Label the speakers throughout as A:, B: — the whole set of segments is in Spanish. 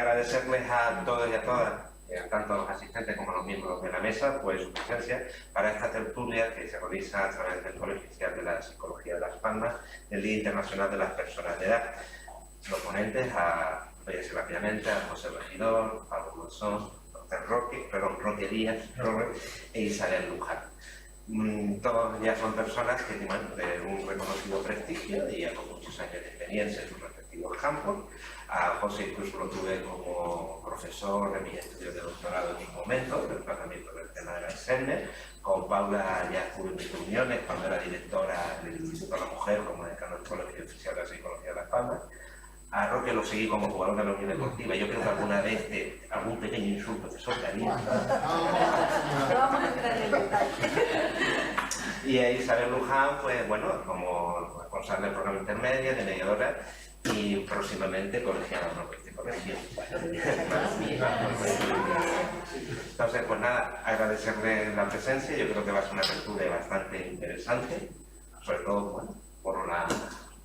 A: agradecerles a todos y a todas, tanto a los asistentes como a los miembros de la mesa, pues su presencia para esta tertulia que se realiza a través del Colegio Oficial de la Psicología de Las Palmas, del Día Internacional de las Personas de Edad. Los ponentes, voy a decir rápidamente, a José Regidor, Pablo Monzón, Roque Díaz e Isabel Luján. Todos ya son personas que tienen de un reconocido prestigio y ya con muchos años de experiencia en sus respectivos campos. A José incluso lo tuve como profesor en mis estudios de doctorado en un momento, del tratamiento del tema de la Alzheimer. Con Paula ya estuve en mis reuniones cuando era directora del Instituto de la Mujer, como decano del Colegio Oficial de la Psicología de Las Palmas. A Roque lo seguí como jugador de la Unión Deportiva. Yo creo que alguna vez algún pequeño insulto te soltaría.
B: No vamos a entrar en el detalle.
A: Y a Isabel Luján, pues bueno, como responsable del programa intermedio, de mediadora y próximamente colegiada, no, pues de colegio. Entonces, pues nada, agradecerle la presencia. Yo creo que va a ser una apertura bastante interesante, sobre todo, bueno, por la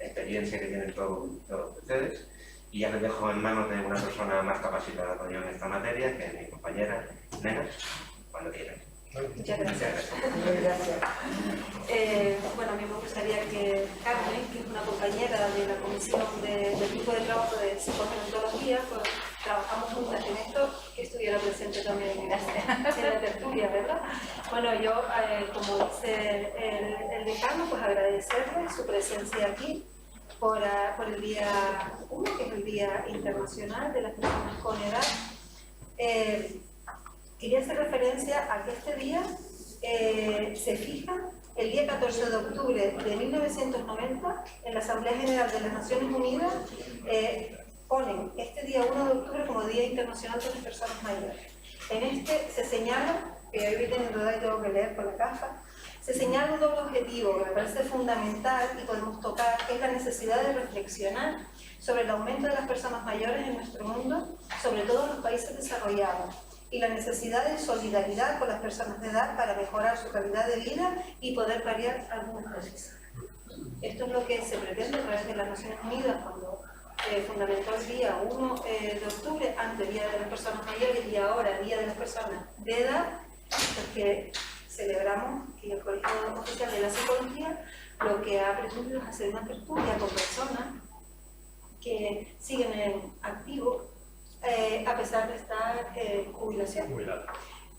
A: experiencia que tienen todos ustedes, y ya les dejo en manos de una persona más capacitada todavía en esta materia, que es mi compañera Nena, cuando quieran.
B: Muchas gracias. Bueno, a mí me gustaría que Carmen, que es una compañera de la comisión del grupo de trabajo de psicogerontología, pues trabajamos juntas en esto, que estuviera presente también en la tertulia, ¿verdad? Bueno, yo, como dice el decano, pues agradecerle su presencia aquí por el día 1, que es el Día Internacional de las Personas con Edad. Quería hacer referencia a que este día se fija el día 14 de octubre de 1990 en la Asamblea General de las Naciones Unidas. Ponen este día 1 de octubre como Día Internacional de las Personas Mayores. En este se señala, que hoy voy teniendo edad y tengo que leer por la caja, se señala un doble objetivo que me parece fundamental y podemos tocar, que es la necesidad de reflexionar sobre el aumento de las personas mayores en nuestro mundo, sobre todo en los países desarrollados, y la necesidad de solidaridad con las personas de edad para mejorar su calidad de vida y poder paliar algunas cosas. Esto es lo que se pretende a través de las Naciones Unidas cuando fundamentó el día 1 de octubre, antes Día de las Personas Mayores y ahora Día de las Personas de Edad, porque celebramos que el Colegio Oficial de la Psicología lo que ha pretendido es hacer una tertulia con personas que siguen en activo a pesar de estar en jubilación.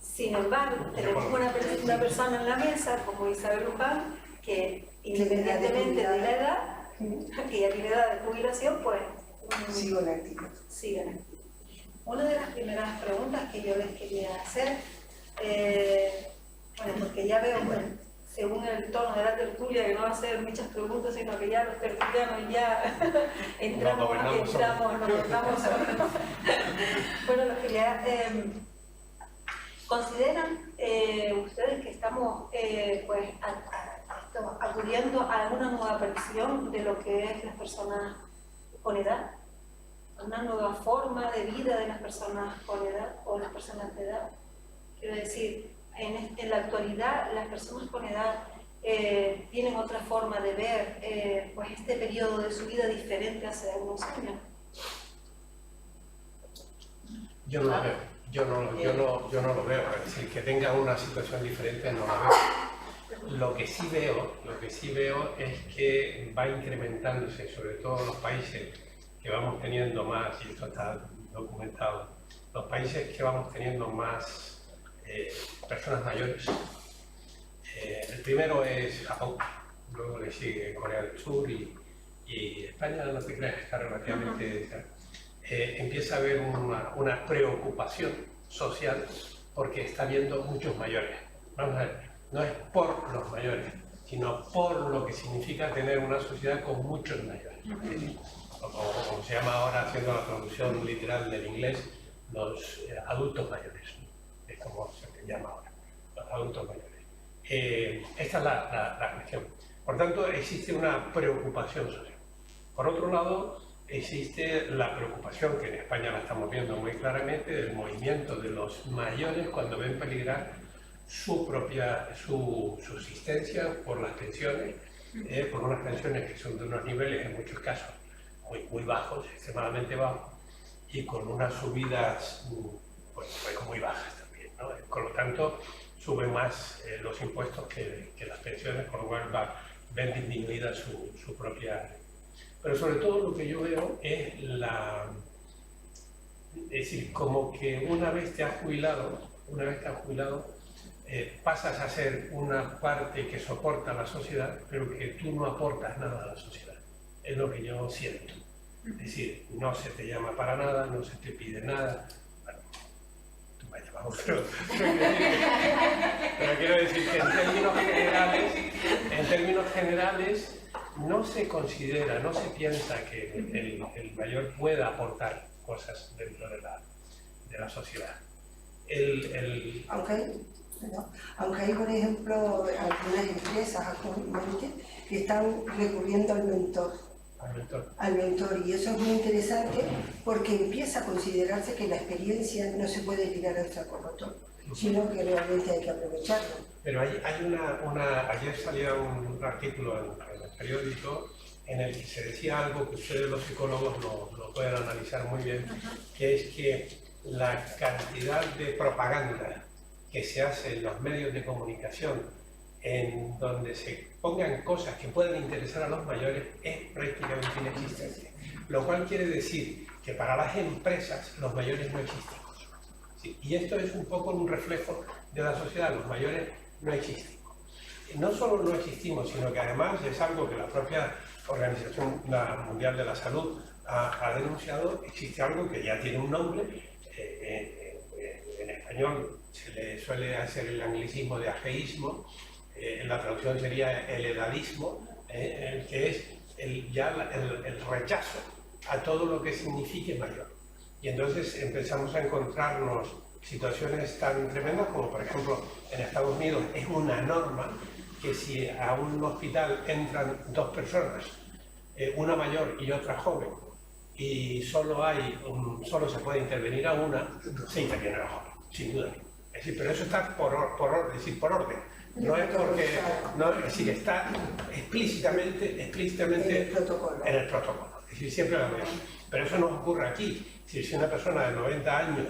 B: Sin embargo, tenemos una persona en la mesa, como Isabel Luján, que independientemente de la edad, que ya tiene edad de jubilación, pues sigue en activo. Una de las primeras preguntas que yo les quería hacer, bueno, porque ya veo, bueno, según el tono de la tertulia, que no va a ser muchas preguntas, sino que ya los tertulianos ya entramos. Bueno, los quería... ¿Consideran ustedes que estamos pues, acudiendo a alguna nueva percepción de lo que es las personas con edad? ¿Una nueva forma de vida de las personas con edad o las personas de edad? Quiero decir, en la actualidad las personas con edad tienen otra forma de ver pues este periodo de su vida diferente hace algunos años.
C: Yo no lo veo. Yo no lo veo, es decir, que tengan una situación diferente no la veo. Lo que sí veo es que va incrementándose, sobre todo en los países que vamos teniendo más, y esto está documentado, los países que vamos teniendo más personas mayores. El primero es Japón, luego le sigue Corea del Sur y España, no te creas que está relativamente cerca. Empieza a haber una preocupación social porque está habiendo muchos mayores. Vamos a ver, no es por los mayores, sino por lo que significa tener una sociedad con muchos mayores. Como se llama ahora, haciendo la traducción literal del inglés, los adultos mayores. Es como se le llama ahora, los adultos mayores. Esta es la cuestión. Por tanto, existe una preocupación social. Por otro lado, existe la preocupación, que en España la estamos viendo muy claramente, del movimiento de los mayores cuando ven peligrar su subsistencia por las pensiones, por unas pensiones que son de unos niveles, en muchos casos, muy bajos, extremadamente bajos, y con unas subidas pues muy bajas también, ¿no? Por lo tanto, suben más los impuestos que las pensiones, con lo cual ven disminuida su propia... Pero sobre todo lo que yo veo es es decir, como que una vez te has jubilado, pasas a ser una parte que soporta a la sociedad, pero que tú no aportas nada a la sociedad. Es lo que yo siento. Es decir, no se te llama para nada, no se te pide nada. Bueno, tú me has llamado, pero quiero decir que en términos generales, no se considera, no se piensa que el mayor pueda aportar cosas dentro de la sociedad.
D: Aunque hay, por ejemplo, algunas empresas actualmente que están recurriendo al mentor, y eso es muy interesante porque empieza a considerarse que la experiencia no se puede tirar al saco roto, sino que realmente hay que aprovecharlo.
C: Pero ayer salió un artículo en el periódico en el que se decía algo que ustedes los psicólogos lo pueden analizar muy bien, que es que la cantidad de propaganda que se hace en los medios de comunicación en donde se pongan cosas que puedan interesar a los mayores es prácticamente inexistente. Lo cual quiere decir que para las empresas los mayores no existimos. ¿Sí? Y esto es un poco un reflejo de la sociedad, los mayores no existen. No solo no existimos, sino que además es algo que la propia Organización Mundial de la Salud ha denunciado. Existe algo que ya tiene un nombre, en español se le suele hacer el anglicismo de ageísmo, en la traducción sería el edadismo, que es el rechazo a todo lo que signifique mayor. Y entonces empezamos a encontrarnos situaciones tan tremendas como, por ejemplo, en Estados Unidos es una norma que si a un hospital entran dos personas, una mayor y otra joven, y solo se puede intervenir a una, se interviene a la joven, sin duda. Es decir, pero eso está por orden. No es porque, es decir, está explícitamente en el protocolo. Es decir, siempre lo veo. Pero eso no ocurre aquí. Si una persona de 90 años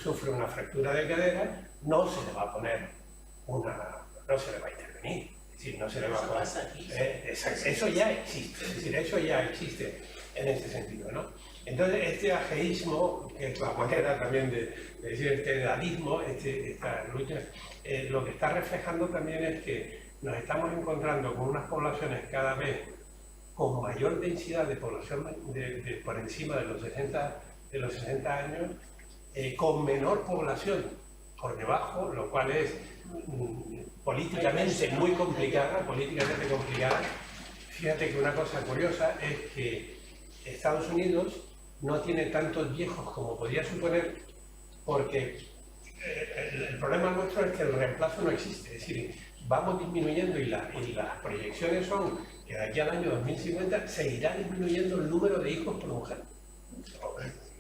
C: sufre una fractura de cadera, no se le va a poner no se le va a intervenir. Es decir, no se le va a poner. Eso ya existe. Es decir, eso ya existe en ese sentido, ¿no? Entonces, este ageísmo, que es la manera también de decir este edadismo, esta lucha, lo que está reflejando también es que nos estamos encontrando con unas poblaciones cada vez con mayor densidad de población por encima de los 60 años, con menor población por debajo, lo cual es políticamente muy complicada. Fíjate que una cosa curiosa es que Estados Unidos no tiene tantos viejos como podía suponer, porque el problema nuestro es que el reemplazo no existe. Es decir, vamos disminuyendo y las proyecciones son que de aquí al año 2050 se irá disminuyendo el número de hijos por mujer.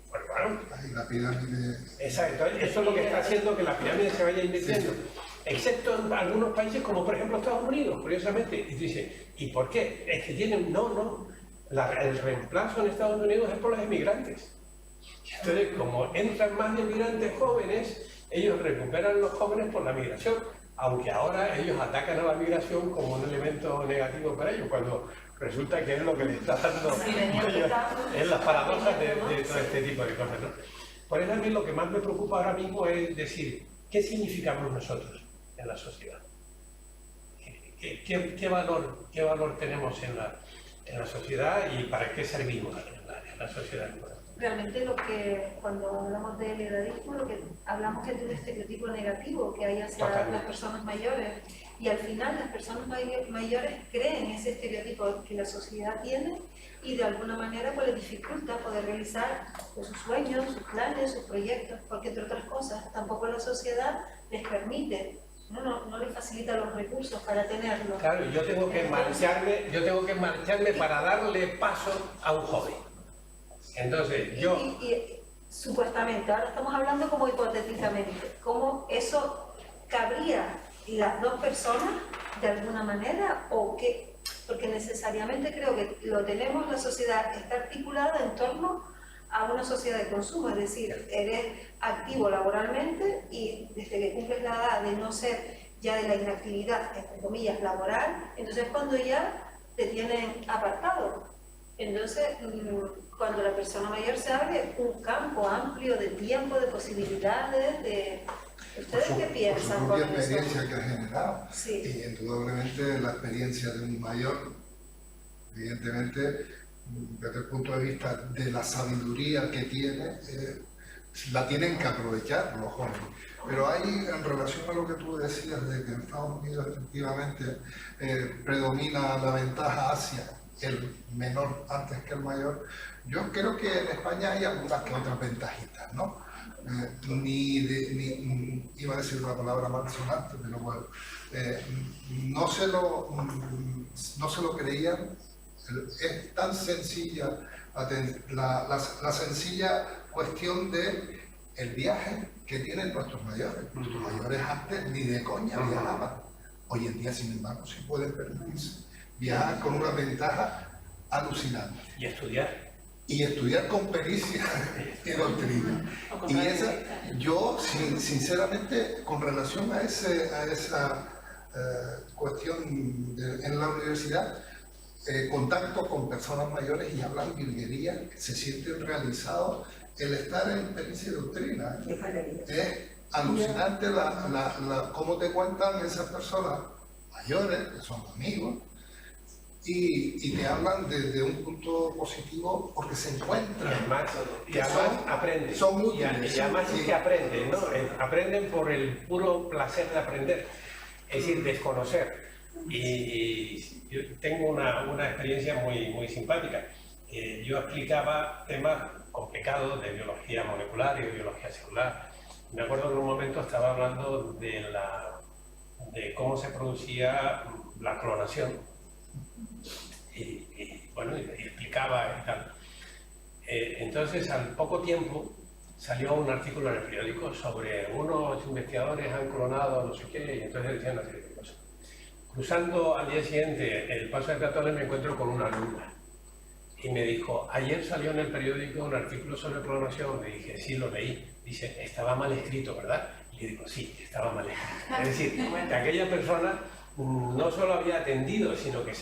C: Bueno,
E: la pirámide...
C: Exacto, eso es lo que está haciendo que la pirámide se vaya invirtiendo. Sí. Excepto en algunos países como por ejemplo Estados Unidos, curiosamente. Y dice, ¿y por qué? Es que tienen... el reemplazo en Estados Unidos es por los inmigrantes. Entonces, como entran más inmigrantes jóvenes, ellos recuperan los jóvenes por la migración, aunque ahora ellos atacan a la migración como un elemento negativo para ellos, cuando resulta que es lo que les está dando es las paradojas de todo este tipo de cosas, ¿no? Por eso a mí lo que más me preocupa ahora mismo es decir, ¿qué significamos nosotros en la sociedad? ¿Qué valor tenemos en la sociedad y para qué servimos en la sociedad?
B: Realmente cuando hablamos del edadismo, lo que hablamos es de un estereotipo negativo que hay hacia las personas mayores, y al final las personas mayores creen ese estereotipo que la sociedad tiene y de alguna manera pues les dificulta poder realizar sus sueños, sus planes, sus proyectos, porque entre otras cosas tampoco la sociedad les permite, no les facilita los recursos para tenerlo.
C: Claro, yo tengo que marcharme para darle paso a un joven. Entonces,
B: y supuestamente, ahora estamos hablando como hipotéticamente, ¿cómo eso cabría las dos personas de alguna manera o qué? Porque necesariamente creo que lo tenemos, la sociedad está articulada en torno a una sociedad de consumo, es decir, eres activo laboralmente y desde que cumples la edad de no ser ya de la inactividad, entre comillas, laboral, entonces cuando ya te tienen apartado. Entonces, cuando la persona mayor se abre un campo amplio de tiempo, de posibilidades, de... ¿Ustedes qué piensan
E: por su
B: con
E: propia
B: eso?
E: experiencia que ha generado.
B: Sí.
E: Y indudablemente la experiencia de un mayor, evidentemente, desde el punto de vista de la sabiduría que tiene, la tienen que aprovechar los jóvenes. Pero hay, en relación a lo que tú decías, de que en Estados Unidos efectivamente predomina la ventaja hacia el menor antes que el mayor, yo creo que en España hay algunas que otras ventajitas, ¿no? Iba a decir una palabra malsonante, pero bueno, no se lo creían. Es tan sencilla la sencilla cuestión de el viaje que tienen nuestros mayores. Nuestros mayores antes ni de coña viajaban. Hoy en día, sin embargo, sí pueden permitirse viajar con una ventaja alucinante. Y estudiar con pericia y doctrina. Y esa, yo, sinceramente, con relación a esa cuestión en la universidad, contacto con personas mayores y hablan virguerías, se sienten realizados. El estar en pericia y doctrina es alucinante cómo te cuentan esas personas mayores, que son amigos, y te hablan desde un punto positivo porque se encuentran.
C: Y además aprenden.
E: Son útiles.
C: Y además es que aprenden, ¿no? Aprenden por el puro placer de aprender, es decir, desconocer. Y yo tengo una experiencia muy simpática. Yo explicaba temas complicados de biología molecular y de biología celular. Me acuerdo que en un momento estaba hablando de cómo se producía la clonación. Y bueno, y explicaba y tal. Entonces, al poco tiempo, salió un artículo en el periódico sobre unos investigadores han clonado no sé qué, y entonces decían una serie de cosas. Cruzando al día siguiente el Paso de Catoles me encuentro con una alumna y me dijo, ayer salió en el periódico un artículo sobre clonación. Le dije, sí, lo leí. Dice, estaba mal escrito, ¿verdad? Y le digo, sí, estaba mal escrito. Es decir, que aquella persona no solo había atendido, sino que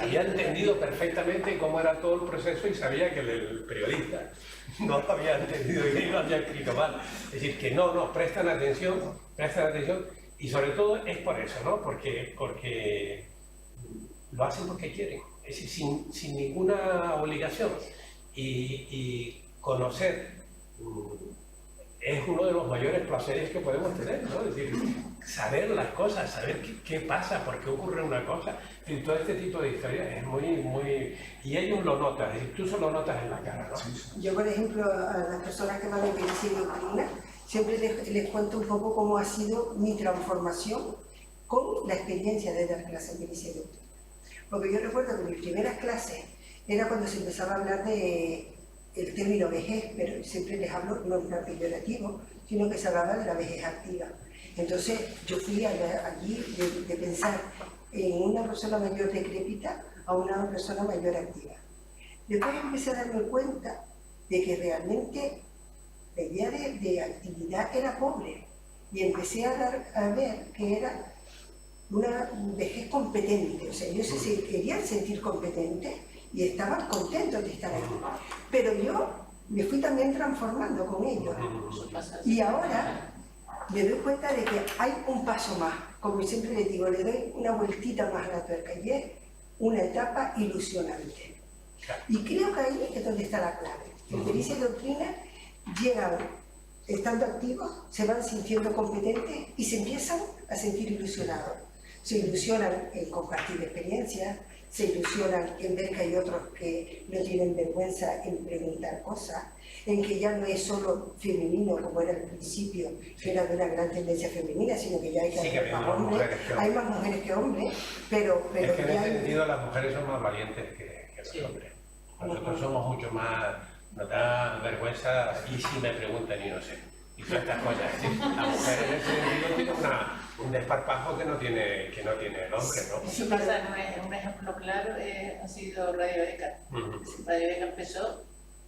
C: había entendido perfectamente cómo era todo el proceso y sabía que el periodista no lo había entendido y lo había escrito mal. Es decir, que no, prestan atención y sobre todo es por eso, ¿no? Porque lo hacen porque quieren, es decir, sin ninguna obligación. Y conocer es uno de los mayores placeres que podemos tener, ¿no? Es decir, saber las cosas, saber qué pasa, por qué ocurre una cosa. Y todo este tipo de historias es muy... Y ellos lo notan, es decir, tú se lo notas en la cara, ¿no?
D: Yo, por ejemplo, a las personas que van en pericia y doctrina, siempre les cuento un poco cómo ha sido mi transformación con la experiencia de dar clases en pericia y doctrina. Porque yo recuerdo que mis primeras clases era cuando se empezaba a hablar de el término vejez, pero siempre les hablo no en plan peyorativo, sino que se hablaba de la vejez activa. Entonces yo fui allí de pensar en una persona mayor decrépita a una persona mayor activa. Después empecé a darme cuenta de que realmente la idea de actividad era pobre y empecé a ver que era una vejez competente. O sea, ellos se querían sentir competentes y estaban contentos de estar aquí. Pero yo me fui también transformando con ellos. Y ahora me doy cuenta de que hay un paso más. Como siempre les digo, le doy una vueltita más a la tuerca y es una etapa ilusionante. Y creo que ahí es donde está la clave. En pericia y doctrina llegan, estando activos, se van sintiendo competentes y se empiezan a sentir ilusionados. Se ilusionan en compartir experiencias, se ilusionan en ver que hay otros que no tienen vergüenza en preguntar cosas, en que ya no es solo femenino como era al principio, que era de una gran tendencia femenina, sino que ya hay más hombres, hay más mujeres que hombres, pero
C: es que en
D: ya
C: ese sentido las mujeres son más valientes que los hombres. Nosotros somos mucho más, nos da vergüenza y si me preguntan y no sé. Y todas estas cosas. Es decir, la mujer en ese sentido tiene un desparpajo que no tiene el hombre, ¿no?
F: Eso pasa, un ejemplo claro ha sido Radio ECA. Radio ECA empezó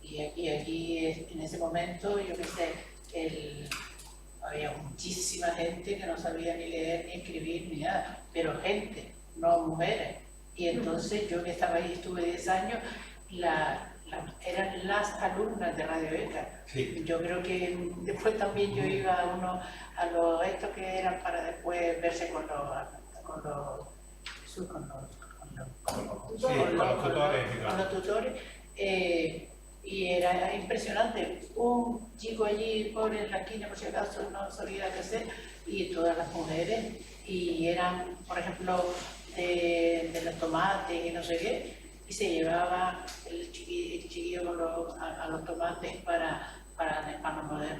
F: Y aquí, en ese momento, yo qué sé, había muchísima gente que no sabía ni leer, ni escribir, ni nada, pero gente, no mujeres. Y entonces yo que estaba ahí, estuve 10 años, eran las alumnas de Radio ECA.
C: Sí.
F: Yo creo que después también yo iba a los estos que eran para después verse con los tutores. Y era impresionante. Un chico allí, pobre en la esquina, por si acaso no sabía qué hacer, y todas las mujeres, y eran, por ejemplo, de los tomates y no sé qué, y se llevaba el chiquillo a los tomates para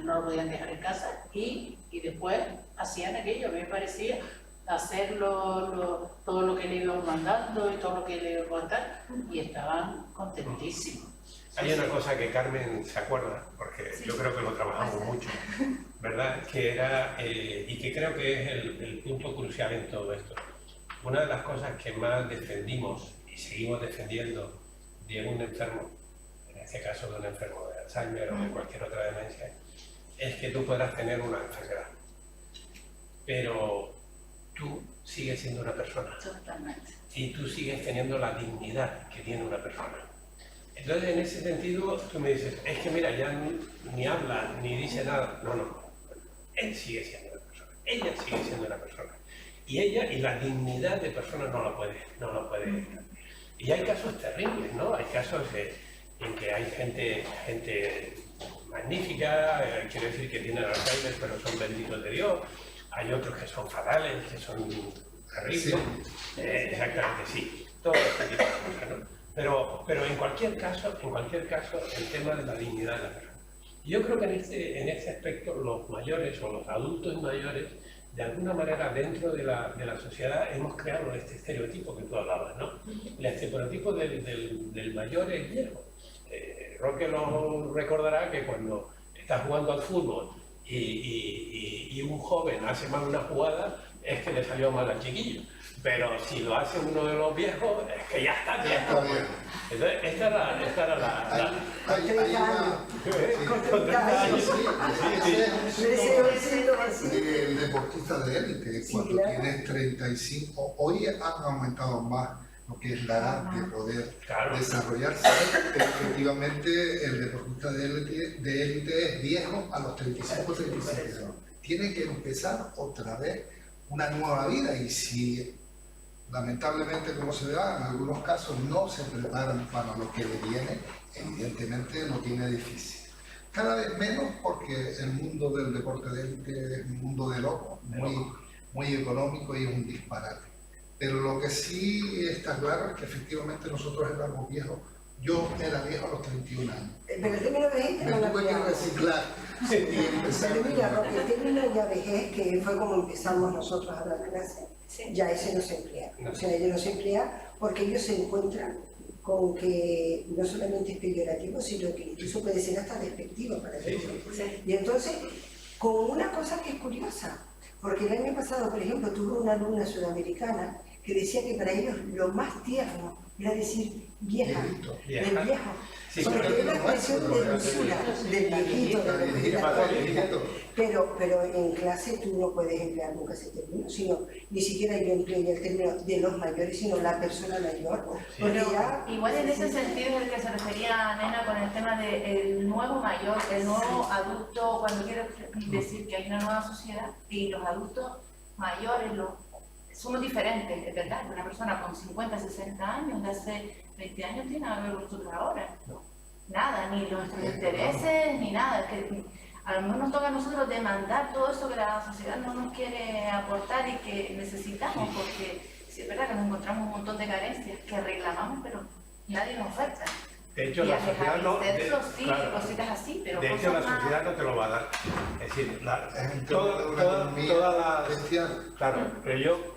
F: no lo podían dejar en casa, y después hacían aquello. A mí me parecía hacer todo lo que le iban mandando y todo lo que le iban a contar, y estaban contentísimos.
C: Hay una cosa que Carmen se acuerda, porque yo creo que lo trabajamos mucho, ¿verdad? Que era, y que creo que es el punto crucial en todo esto. Una de las cosas que más defendimos y seguimos defendiendo de un enfermo, en este caso de un enfermo de Alzheimer o de cualquier otra demencia, es que tú puedas tener una enfermedad, pero tú sigues siendo una persona.
F: Totalmente.
C: Y tú sigues teniendo la dignidad que tiene una persona. Entonces, en ese sentido, tú me dices, es que mira, ya ni habla, ni dice nada. No. Él sigue siendo una persona. Ella sigue siendo una persona. Y ella, y la dignidad de persona no lo puede. Y hay casos terribles, ¿no? Hay casos en que hay gente magnífica, quiero decir que tienen Alzheimer, pero son benditos de Dios. Hay otros que son fatales, que son terribles. Sí. Exactamente, sí. Todo este tipo de cosas, ¿no? Pero en cualquier caso, el tema de la dignidad de la persona. Yo creo que en este aspecto los mayores o los adultos mayores, de alguna manera dentro de la sociedad hemos creado este estereotipo que tú hablabas, ¿no? El estereotipo del mayor es viejo. Roque lo recordará que cuando está jugando al fútbol y un joven hace mal una jugada, es que le salió mal al chiquillo. Pero si lo hace uno de los viejos, es que ya está viejo. Entonces, esta era la...
E: Hay una...
D: Con 30 años.
E: El deportista de élite, cuando tienes 35, hoy han aumentado más lo que es la edad de poder desarrollarse. Efectivamente, el deportista de élite es viejo a los 35, 37 años. Tiene que empezar otra vez una nueva vida, y si lamentablemente, como se da en algunos casos, no se preparan para lo que le viene, evidentemente lo tiene difícil. Cada vez menos, porque el mundo del deporte de élite es un mundo de locos, muy económico, y es un disparate. Pero lo que sí está claro es que efectivamente nosotros éramos viejos. Yo era viejo a los 31 años.
D: Pero el término vejez
E: me tuve que reciclar y empezar.
D: Pero mira, el término ya vejez, que fue como empezamos nosotros a dar clase, ya ese no se emplea. O sea, ellos no se emplea porque ellos se encuentran con que no solamente es peyorativo, sino que incluso puede ser hasta despectivo para ellos. Y entonces, con una cosa que es curiosa, porque el año pasado, por ejemplo, tuve una alumna sudamericana que decía que para ellos lo más tierno era decir vieja, del viejo. Sí, porque es la expresión de dulzura, del viejito, pero en clase tú no puedes emplear nunca ese término, sino ni siquiera yo empleo el término de los mayores, sino la persona mayor.
G: Sí, ya, igual en ese sentido es el que se refería Nena con el tema del nuevo mayor, el nuevo adulto, cuando quiero decir que hay una nueva sociedad y los adultos mayores somos diferentes, es verdad. Una persona con 50, 60 años de hace 20 años tiene nada que ver con nosotros ahora. Nada, ni nuestros intereses, ni nada. Que a lo mejor nos toca a nosotros demandar todo eso que la sociedad no nos quiere aportar y que necesitamos, porque sí es verdad que nos encontramos un montón de carencias que reclamamos, pero nadie nos oferta.
C: De hecho, la sociedad no...
G: Sí, cositas así, pero
C: de hecho, la sociedad no te lo va a dar. Es decir, toda la... Claro, pero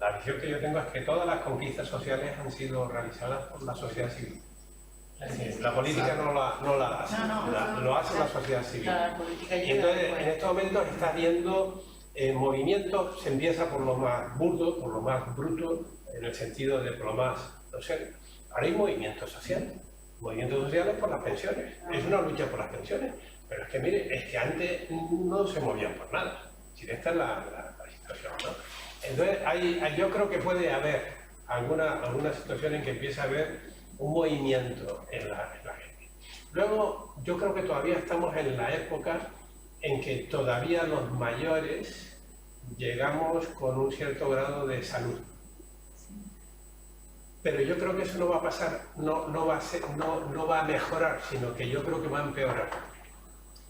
C: la visión que yo tengo es que todas las conquistas sociales han sido realizadas por la sociedad civil. Es decir, la política no la hace, lo hace la sociedad civil. Y entonces, en estos momentos está habiendo movimientos, se empieza por lo más burdo, por lo más bruto, en el sentido de por lo más, no sé, ahora hay movimientos sociales. movimientos sociales por las pensiones. Es una lucha por las pensiones. Pero es que, mire, es que antes no se movían por nada. Si esta es la situación, ¿no? Entonces, yo creo que puede haber alguna situación en que empieza a haber un movimiento en la gente. Luego, yo creo que todavía estamos en la época en que todavía los mayores llegamos con un cierto grado de salud. Pero yo creo que eso no va a pasar, no va a mejorar, sino que yo creo que va a empeorar.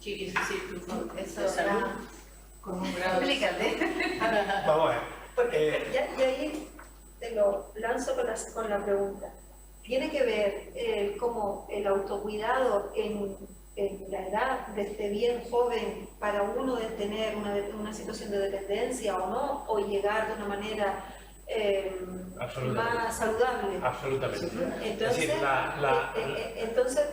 F: ¿Qué quieres decir tú con
G: Eso
F: de salud?
G: con un grado. Explícate.
C: Vamos a ver.
B: Porque ya ahí te lo lanzo con la pregunta. ¿Tiene que ver como el autocuidado en la edad desde bien joven para uno de tener una situación de dependencia o no? ¿O llegar de una manera más saludable?
C: Absolutamente.
B: Entonces,
C: es decir,
B: entonces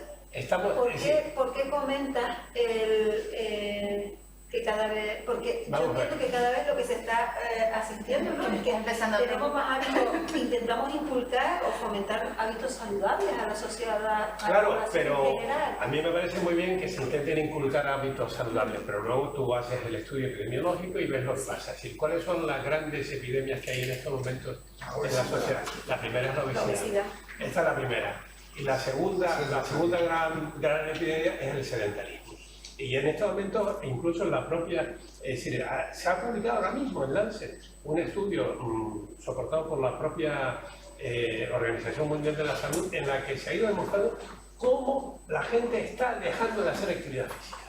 B: ¿por qué comentas que cada vez, porque yo entiendo que cada vez lo que se está asistiendo es que tenemos más hábitos, intentamos inculcar o fomentar hábitos saludables a la sociedad,
C: claro,
B: a la
C: pero
B: en general.
C: a mí me parece muy bien que se intenten inculcar hábitos saludables, pero luego tú haces el estudio epidemiológico y ves lo que pasa. Es decir, ¿cuáles son las grandes epidemias que hay en estos momentos en la sociedad? La primera es la obesidad. Esta es la primera. Y la segunda gran epidemia es el sedentarismo. Y en estos momentos, incluso en la propia, es decir, se ha publicado ahora mismo en Lancet un estudio soportado por la propia Organización Mundial de la Salud, en la que se ha ido demostrando cómo la gente está dejando de hacer actividad física.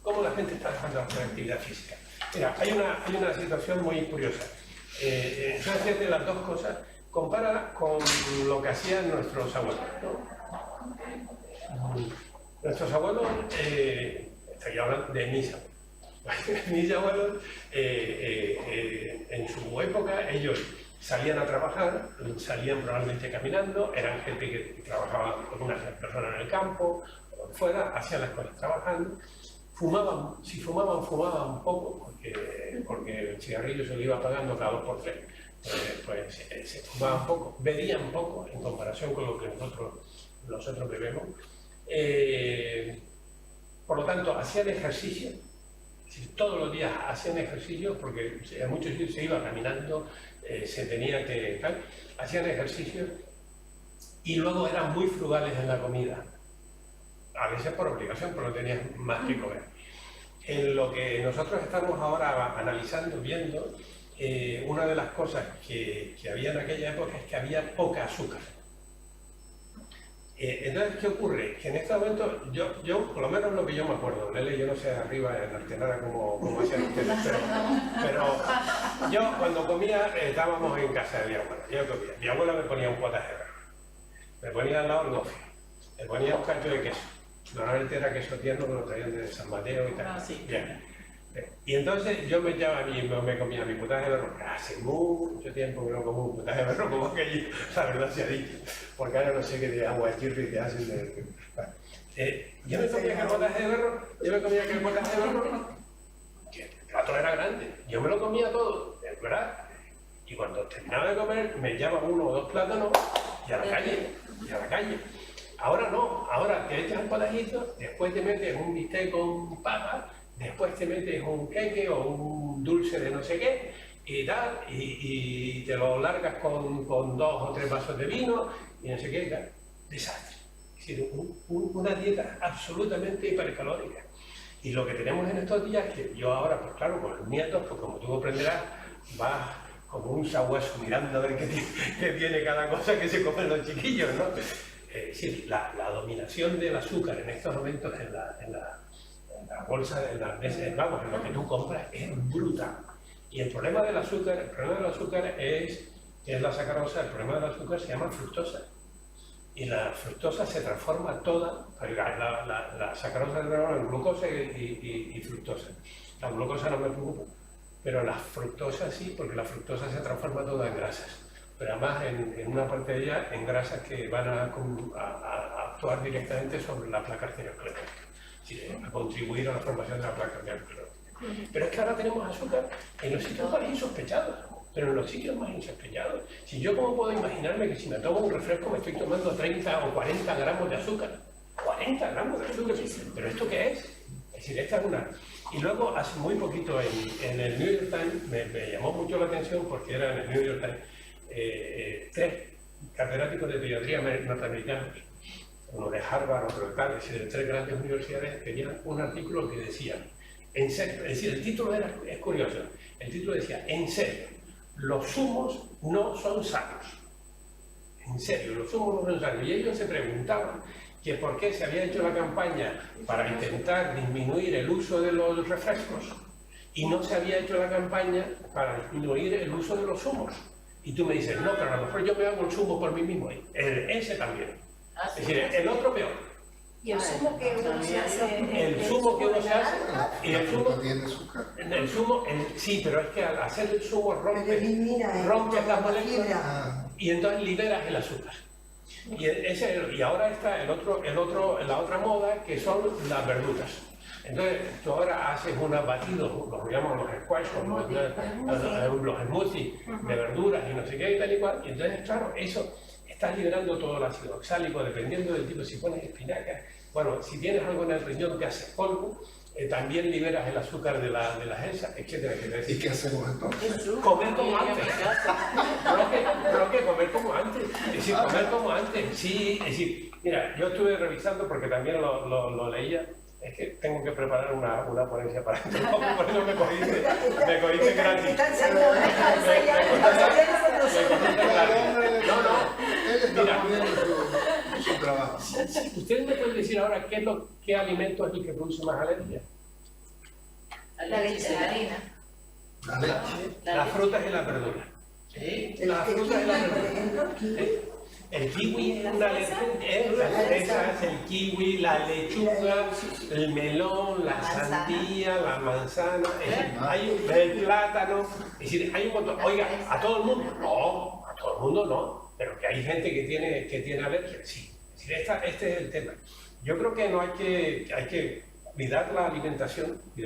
C: Cómo la gente está dejando de hacer actividad física. Mira, hay una situación muy curiosa. Fíjate las dos cosas, compara con lo que hacían nuestros abuelos, ¿no? Nuestros abuelos, estoy hablando de mis abuelos. Mis abuelos, en su época, ellos salían a trabajar, salían probablemente caminando, eran gente que trabajaba con unas personas en el campo, o fuera, hacían las cosas trabajando, fumaban, si fumaban poco, porque el cigarrillo se lo iba pagando cada 2 por 3, pues se fumaban poco, bebían poco en comparación con lo que nosotros bebemos. Por lo tanto, hacían ejercicio, todos los días hacían ejercicio, porque en muchos sitios se iba caminando, se tenía que tal, hacían ejercicio y luego eran muy frugales en la comida, a veces por obligación, porque no tenían más que comer. En lo que nosotros estamos ahora analizando, viendo, una de las cosas que había en aquella época es que había poca azúcar. Entonces, ¿qué ocurre? Que en este momento, yo por lo menos lo que yo me acuerdo, Lele, yo no sé arriba en Artenara cómo hacían ustedes, pero yo cuando comía, estábamos en casa de mi abuela, yo comía. Mi abuela me ponía un potaje de berro, me ponía al lado el gofio, me ponía un cacho de queso, normalmente era queso tierno que lo traían de San Mateo y tal.
F: Ah, sí.
C: Bien. Y entonces yo me comía mi potaje de berro, hace mucho tiempo que no como un potaje de berro como aquello, la verdad se ha dicho, porque ahora no sé qué de agua chirri te hacen de... yo me comía aquel potaje de berro, que el plato era grande, yo me lo comía todo, ¿verdad? Y cuando terminaba de comer me echaban 1 o 2 plátanos y a la calle, Ahora no, ahora te echas el potajito, después te metes un bistec con papas, después te metes un queque o un dulce de no sé qué y tal, y te lo largas con 2 o 3 vasos de vino y no sé qué, tal. Desastre. Es decir, una dieta absolutamente hipercalórica. Y lo que tenemos en estos días es que yo ahora, pues claro, con los nietos, pues como tú comprenderás, vas como un sabueso mirando a ver qué tiene cada cosa que se comen los chiquillos, ¿no? Es decir, la dominación del azúcar en estos momentos en la bolsa, en las mesas, vamos, en lo que tú compras, es brutal. Y el problema del azúcar, es la sacarosa, el problema del azúcar se llama fructosa. Y la fructosa se transforma toda, la sacarosa se transforma en glucosa y fructosa. La glucosa no me preocupa, pero la fructosa sí, porque la fructosa se transforma toda en grasas. Pero además en una parte de ella en grasas que van a actuar directamente sobre la placa arteriosclerótica. A contribuir a la formación de la placa arteriosclerótica. Pero es que ahora tenemos azúcar en los sitios más insospechados. pero en los sitios más insospechados. Si yo cómo puedo imaginarme que si me tomo un refresco me estoy tomando 30 o 40 gramos de azúcar. 40 gramos de azúcar. ¿Pero esto qué es? Es decir, esta es una... Y luego, hace muy poquito, en el New York Times, me llamó mucho la atención porque era en el New York Times, 3 catedráticos de pediatría norteamericanos, uno de Harvard, otro de tal, es decir, de 3 grandes universidades, tenían un artículo que decía, en serio, es decir, el título es curioso, el título decía, en serio, los zumos no son sanos. En serio, los zumos no son sanos. Y ellos se preguntaban que por qué se había hecho la campaña para intentar disminuir el uso de los refrescos y no se había hecho la campaña para disminuir el uso de los zumos. Y tú me dices, no, pero a lo mejor yo me hago el zumo por mí mismo. Ese también. Es decir, el otro peor.
B: Y el zumo que uno se hace...
C: El zumo que uno se hace... Y el zumo...
E: tiene azúcar.
C: El zumo, sí, pero es que al hacer el zumo rompe las moléculas y entonces liberas el azúcar. Y ahora está la otra moda, que son las verduras. Entonces, tú ahora haces unos batidos, los llamamos los squash, los smoothies de verduras y no sé qué y tal y cual. Y entonces, claro, eso estás liberando todo el ácido oxálico, dependiendo del tipo. Si pones espinacas, bueno, si tienes algo en el riñón que hace polvo, también liberas el azúcar de las esas, etcétera, etcétera.
E: ¿Y qué hacemos entonces?
C: Comer como antes. Creo que comer como antes. Es decir, comer como antes. Sí, es decir, mira, yo estuve revisando porque también lo leía. Es que tengo que preparar una ponencia para esto, por eso me cogiste gratis.
E: Él está poniendo su trabajo.
C: ¿Ustedes me pueden decir ahora qué alimento es el que produce más alergia?
G: La leche, la harina.
E: La leche.
C: Las frutas y las verduras.
F: Sí.
C: Las frutas y las verduras. El kiwi, las fresas, el kiwi, la lechuga, el melón, la sandía, la manzana, el plátano. Es decir, hay un montón. Oiga, ¿a todo el mundo? No, a todo el mundo no. Pero que hay gente que tiene alergia, sí. Es decir, este es el tema. Yo creo que hay que cuidar la alimentación, y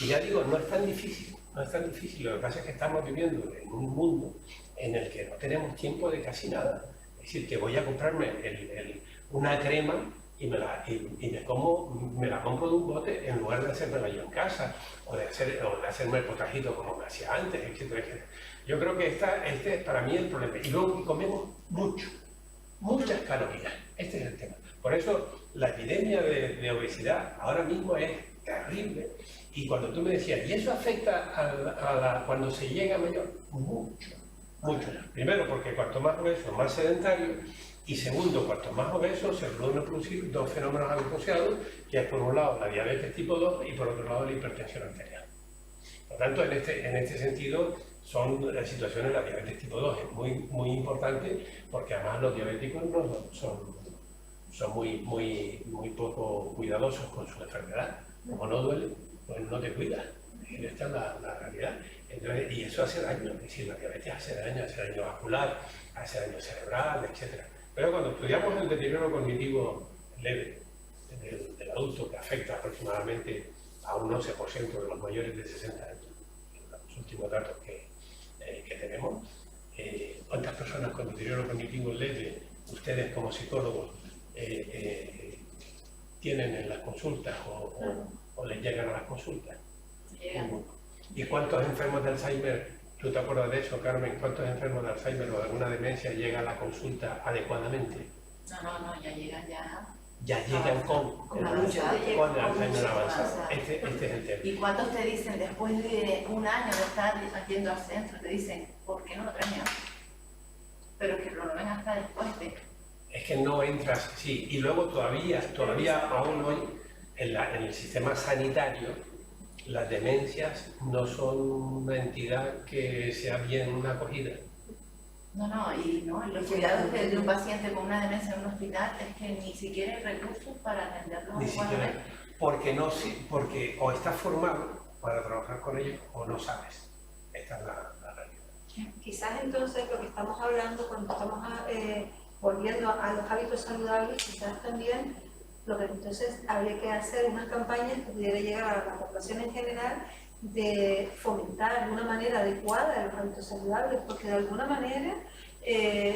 C: ya digo, no es tan difícil. No es tan difícil, lo que pasa es que estamos viviendo en un mundo en el que no tenemos tiempo de casi nada. Es decir, que voy a comprarme una crema y me la compro de un bote en lugar de hacérmela yo en casa o de hacerme el potajito como me hacía antes, etcétera, etcétera. Yo creo que este es para mí el problema. Y luego comemos muchas calorías. Este es el tema. Por eso la epidemia de obesidad ahora mismo es terrible. Y cuando tú me decías, ¿y eso afecta cuando se llega a mayor? Mucho. Primero, porque cuanto más obeso, más sedentario. Y segundo, cuanto más obeso, se pueden producir 2 fenómenos asociados, que es por un lado la diabetes tipo 2 y por otro lado la hipertensión arterial. Por lo tanto, en este sentido, son las situaciones, la diabetes tipo 2 es muy importante, porque además los diabéticos son muy poco cuidadosos con su enfermedad. Como no duele, pues no te cuidas. Esta es la realidad. Entonces, y eso hace daño. Es decir, la diabetes hace daño vascular, hace daño cerebral, etc. Pero cuando estudiamos el deterioro cognitivo leve del adulto, que afecta aproximadamente a un 11% de los mayores de 60 años, los últimos datos que tenemos, ¿cuántas personas con deterioro cognitivo leve ustedes como psicólogos tienen en las consultas o les llegan a las consultas? ¿Y cuántos enfermos de Alzheimer, tú te acuerdas de eso, Carmen, cuántos enfermos de Alzheimer o de alguna demencia llegan a la consulta adecuadamente?
G: No, ya llegan
C: Ya llegan con el Alzheimer avanzado. Este es el tema.
G: ¿Y cuántos te dicen después de un año de estar yendo al centro, te dicen, ¿por qué no lo traen antes? Pero que lo ven hasta después de...
C: Es que no entras, sí, y luego todavía aún hoy, en el sistema sanitario, las demencias no son una entidad que sea bien acogida.
G: Los cuidados de un paciente con una demencia en un hospital es que ni siquiera hay recursos para atenderlo.
C: Ni siquiera, porque o estás formado para trabajar con ellos o no sabes. Esta es la realidad.
B: Quizás entonces lo que estamos hablando cuando estamos volviendo a los hábitos saludables, quizás también lo que entonces habría que hacer unas campañas que pudiera llegar a la población en general de fomentar de una manera adecuada los hábitos saludables, porque de alguna manera,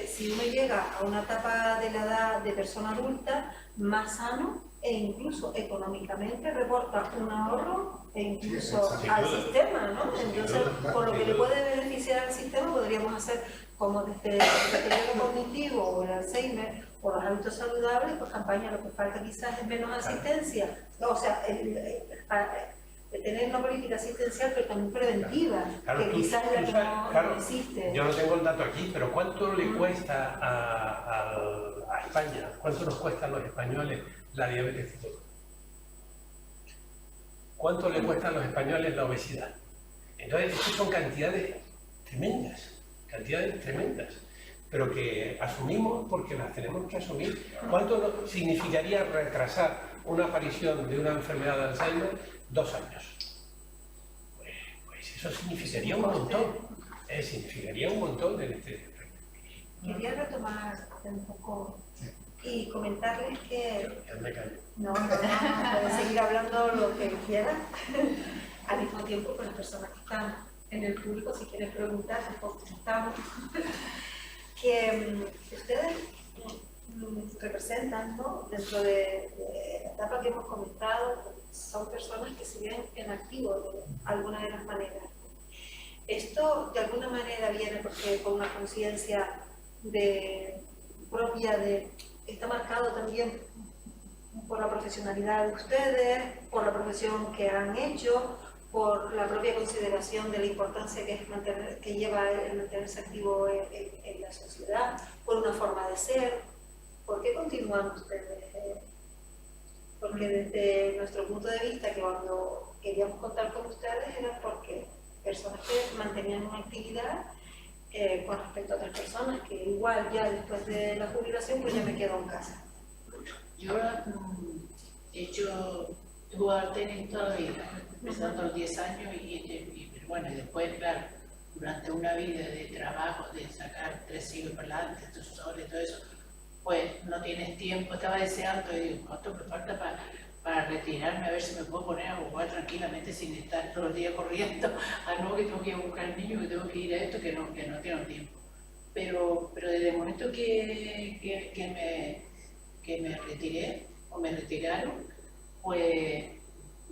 B: si uno llega a una etapa de la edad de persona adulta más sano e incluso económicamente reporta un ahorro e incluso al sistema, ¿no? Entonces, por lo que le puede beneficiar al sistema, podríamos hacer como desde el deterioro cognitivo o el Alzheimer o los hábitos saludables, pues campaña. Lo que falta quizás es menos asistencia, o sea, tener una política asistencial pero también preventiva,
C: claro,
B: que quizás es la que no existe.
C: Yo no tengo el dato aquí, pero ¿cuánto le cuesta a España, cuánto nos cuesta a los españoles la diabetes tipo 2? ¿Cuánto le cuesta a los españoles la obesidad? Entonces, estas son cantidades tremendas, pero que asumimos porque las tenemos que asumir. ¿Cuánto significaría retrasar una aparición de una enfermedad de Alzheimer 2 años? Pues eso significaría un montón. Significaría un montón en este.
B: Quería retomar un poco y comentarles que...
C: Ya me callo.
B: No, pueden seguir hablando lo que quieran. Al mismo tiempo, con las personas que están en el público, si quieren preguntar, pues estamos. Que ustedes representan, ¿no? Dentro de la etapa que hemos comentado, son personas que se ven en activo de alguna de las maneras. Esto de alguna manera viene porque con una conciencia propia de, está marcado también por la profesionalidad de ustedes, por la profesión que han hecho, por la propia consideración de la importancia que es que lleva el mantenerse activo en la sociedad, por una forma de ser. ¿Por qué continúan ustedes? Porque desde nuestro punto de vista, que cuando queríamos contar con ustedes era porque personas que mantenían una actividad con respecto a otras personas, que igual ya después de la jubilación pues ya me quedo en casa.
F: Yo he hecho jugar tenis toda la vida, empezando a los 10 años y bueno, y después, claro, durante una vida de trabajo, de sacar 3 hijos para adelante, tus soles, todo eso, pues no tienes tiempo. Estaba deseando y digo, ¿cuánto me falta para retirarme? A ver si me puedo poner a jugar tranquilamente sin estar todo el día corriendo. No, que tengo que ir a buscar al niño, que tengo que ir a esto, que no tengo tiempo. Pero desde el momento que me retiré, o me retiraron, pues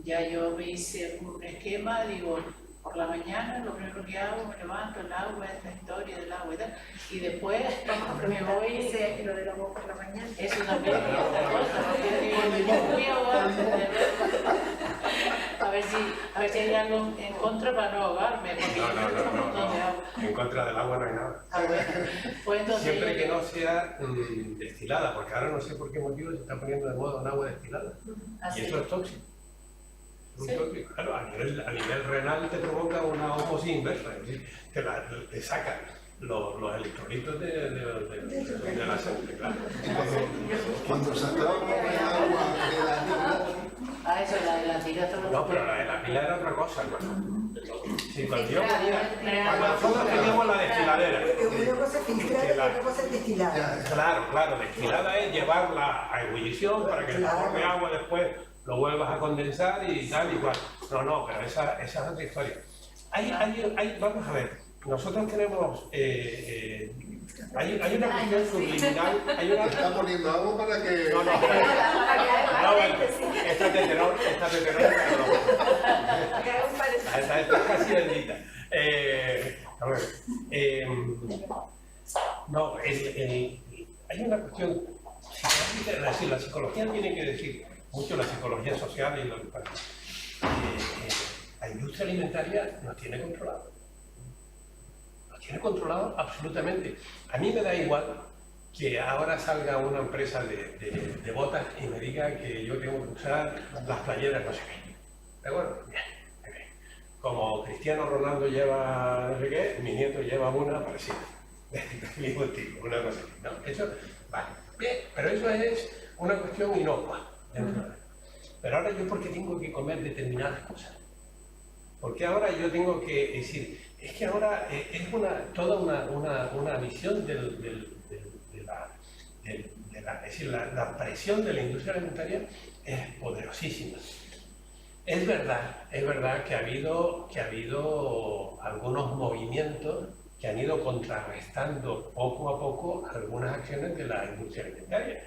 F: ya yo me hice un esquema, digo, por la mañana lo primero que hago, me levanto, el agua, es la historia del agua y tal, y después me voy...
B: Lo del agua por la mañana.
F: Eso también es otra cosa, porque digo, yo voy a ahogar, a ver si hay algo en contra para no ahogarme.
C: No. En contra del agua no hay nada.
F: Pues entonces,
C: siempre que no sea destilada, porque ahora no sé por qué motivo se está poniendo de moda un agua destilada. Y eso es tóxico. Claro, a nivel renal te provoca una ósmosis inversa, es decir, te sacan los electrolitos de la sangre, claro.
E: Cuando sacábamos el agua de la mina...
F: eso, la tira todo.
C: No, pero la de la pila era otra cosa, hermano. Sí, cuando yo ponía, cuando nosotros teníamos la destiladera.
D: Una cosa es filtrada y otra cosa es destilada.
C: Claro, destilada es llevarla a ebullición para que el vapor de agua después lo vuelvas a condensar y tal y cual. No, pero esa es otra historia. Vamos a ver, nosotros tenemos... hay una cuestión subliminal...
E: Está poniendo agua para que...
C: Esta es casi bendita. Hay una cuestión psicológica, es decir, la psicología tiene que decir mucho, la psicología social y lo que pasa. La industria alimentaria nos tiene controlado. Nos tiene controlado absolutamente. A mí me da igual que ahora salga una empresa de botas y me diga que yo tengo que usar las playeras no sé qué. ¿De acuerdo? Bien. Como Cristiano Ronaldo lleva no sé qué, mi nieto lleva una parecida. Del mismo tipo, una cosa así, ¿no? Eso, vale. Bien, pero eso es una cuestión inocua. Pero ahora yo, ¿por qué tengo que comer determinadas cosas? Porque ahora yo tengo que decir, es que ahora es toda una visión es decir, la presión de la industria alimentaria es poderosísima. Es verdad que ha habido algunos movimientos que han ido contrarrestando poco a poco algunas acciones de la industria alimentaria.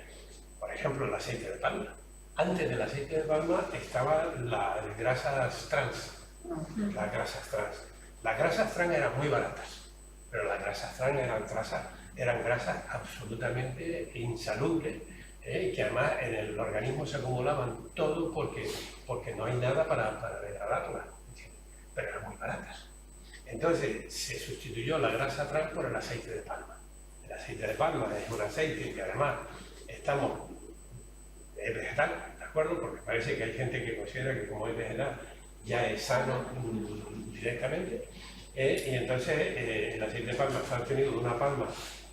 C: Por ejemplo, el aceite de palma. Antes del aceite de palma estaban las grasas trans. Las grasas trans. Las grasas trans eran muy baratas, pero las grasas trans eran grasas absolutamente insalubres, que además en el organismo se acumulaban todo porque no hay nada para degradarlas, pero eran muy baratas. Entonces se sustituyó la grasa trans por el aceite de palma. El aceite de palma es un aceite que además es vegetal, ¿de acuerdo? Porque parece que hay gente que considera que como es vegetal ya es sano directamente. Y entonces el aceite de palma está obtenido de una palma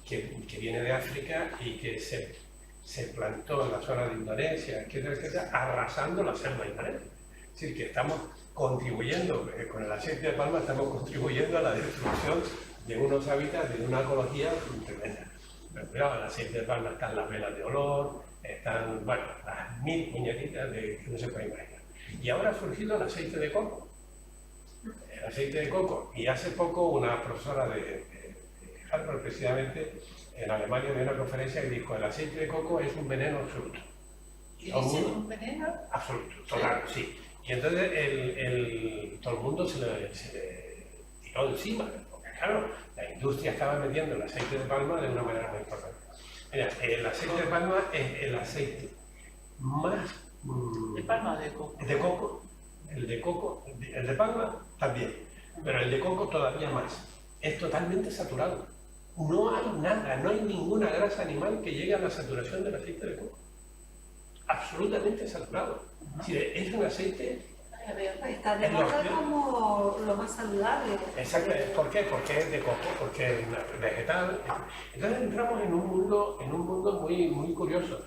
C: que viene de África y que se plantó en la zona de Indonesia, etcétera, etcétera, arrasando la selva indonesia. Es decir, que estamos contribuyendo, con el aceite de palma estamos contribuyendo a la destrucción de unos hábitats, de una ecología tremenda. Pero cuidado, en el aceite de palma están las velas de olor, están, bueno, las 1000 puñetitas que no se puede imaginar. Y ahora ha surgido el aceite de coco. El aceite de coco. Y hace poco una profesora de Harvard, precisamente, en Alemania, dio una conferencia que dijo: el aceite de coco es un veneno absoluto.
F: ¿Y dice un veneno?
C: Absoluto, total, sí. Y entonces todo el mundo se le tiró encima, porque claro, la industria estaba metiendo el aceite de palma de una manera muy importante. Mira, el aceite de palma es el aceite más...
F: ¿De palma o de coco?
C: De coco. El de palma también, pero el de coco todavía más. Es totalmente saturado. No hay nada, no hay ninguna grasa animal que llegue a la saturación del aceite de coco. Absolutamente saturado. Es un aceite...
B: Está de moda como lo más saludable.
C: Exacto. ¿Por qué? Porque es de coco, porque es vegetal. Entonces entramos en un mundo muy, muy curioso.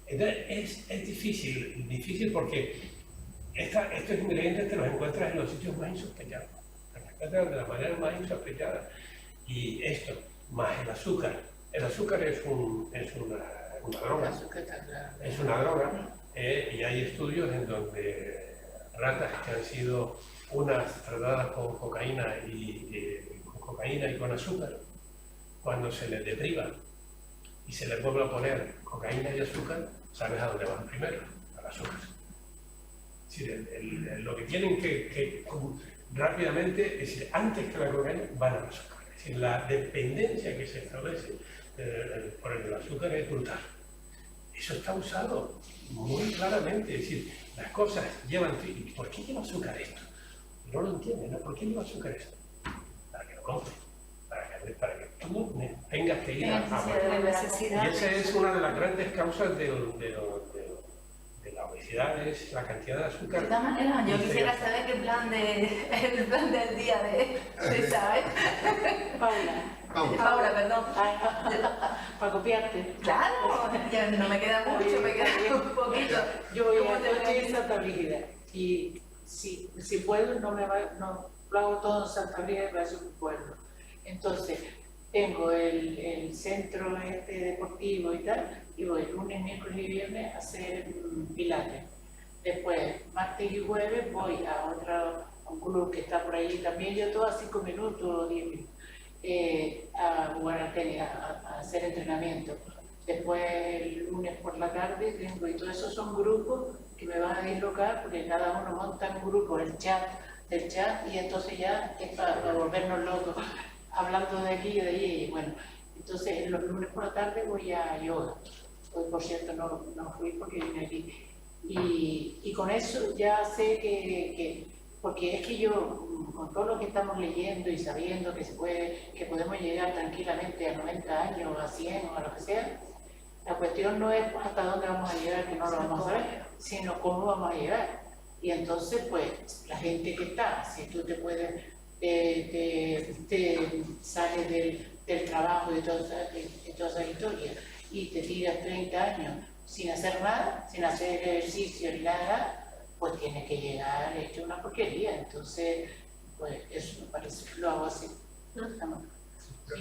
C: Entonces es difícil porque estos ingredientes te los encuentras en los sitios más insospechados. Te los encuentras de la manera más insospechada. Y esto, más el azúcar. El azúcar es una droga. Es una droga. Y hay estudios en donde ratas que han sido unas tratadas con cocaína y con azúcar, cuando se les depriva y se les vuelve a poner cocaína y azúcar, ¿sabes a dónde van primero? Al azúcar. Es decir, lo que tienen que rápidamente, es decir, antes que la cocaína, van al azúcar. Es decir, la dependencia que se establece por el azúcar es brutal. Eso está usado muy claramente, es decir, las cosas llevan... ¿Por qué lleva azúcar esto? No lo entienden, ¿no? ¿Por qué lleva azúcar esto? Para que lo compres, para que tú tengas que ir a... Y esa es una de las grandes causas de la obesidad, es la cantidad de azúcar.
G: De todas maneras, yo quisiera saber el plan del día de ¿sabes? Paula, perdón.
F: Para copiarte.
G: Claro, ya no me queda mucho, me queda un poquito.
F: Yo estoy en Santa Brígida y si puedo, no lo hago todo en Santa Brígida, que es un pueblo. Entonces, tengo el centro deportivo y tal, y voy lunes, miércoles y viernes a hacer pilates. Después, martes y jueves, voy a un club que está por ahí también, yo todo a 5 minutos o 10 minutos. A jugar al tenis, a hacer entrenamiento. Después el lunes por la tarde tengo, y todo eso son grupos que me van a dislocar porque cada uno monta un grupo, del chat, y entonces ya es para volvernos locos, hablando de aquí y de allí. Y bueno, entonces los lunes por la tarde voy a yoga. Hoy, por cierto, no fui porque vine aquí. Y con eso ya sé que porque es que yo, con todo lo que estamos leyendo y sabiendo que podemos llegar tranquilamente a 90 años, a 100 o a lo que sea, la cuestión no es hasta dónde vamos a llegar, que no lo vamos a saber, sino cómo vamos a llegar. Y entonces, pues, la gente que está, si tú te sales del trabajo y de toda esa historia y te tiras 30 años sin hacer nada, sin hacer ejercicio ni nada, pues tiene que llegar hecho una porquería. Entonces, pues eso me parece, lo hago así.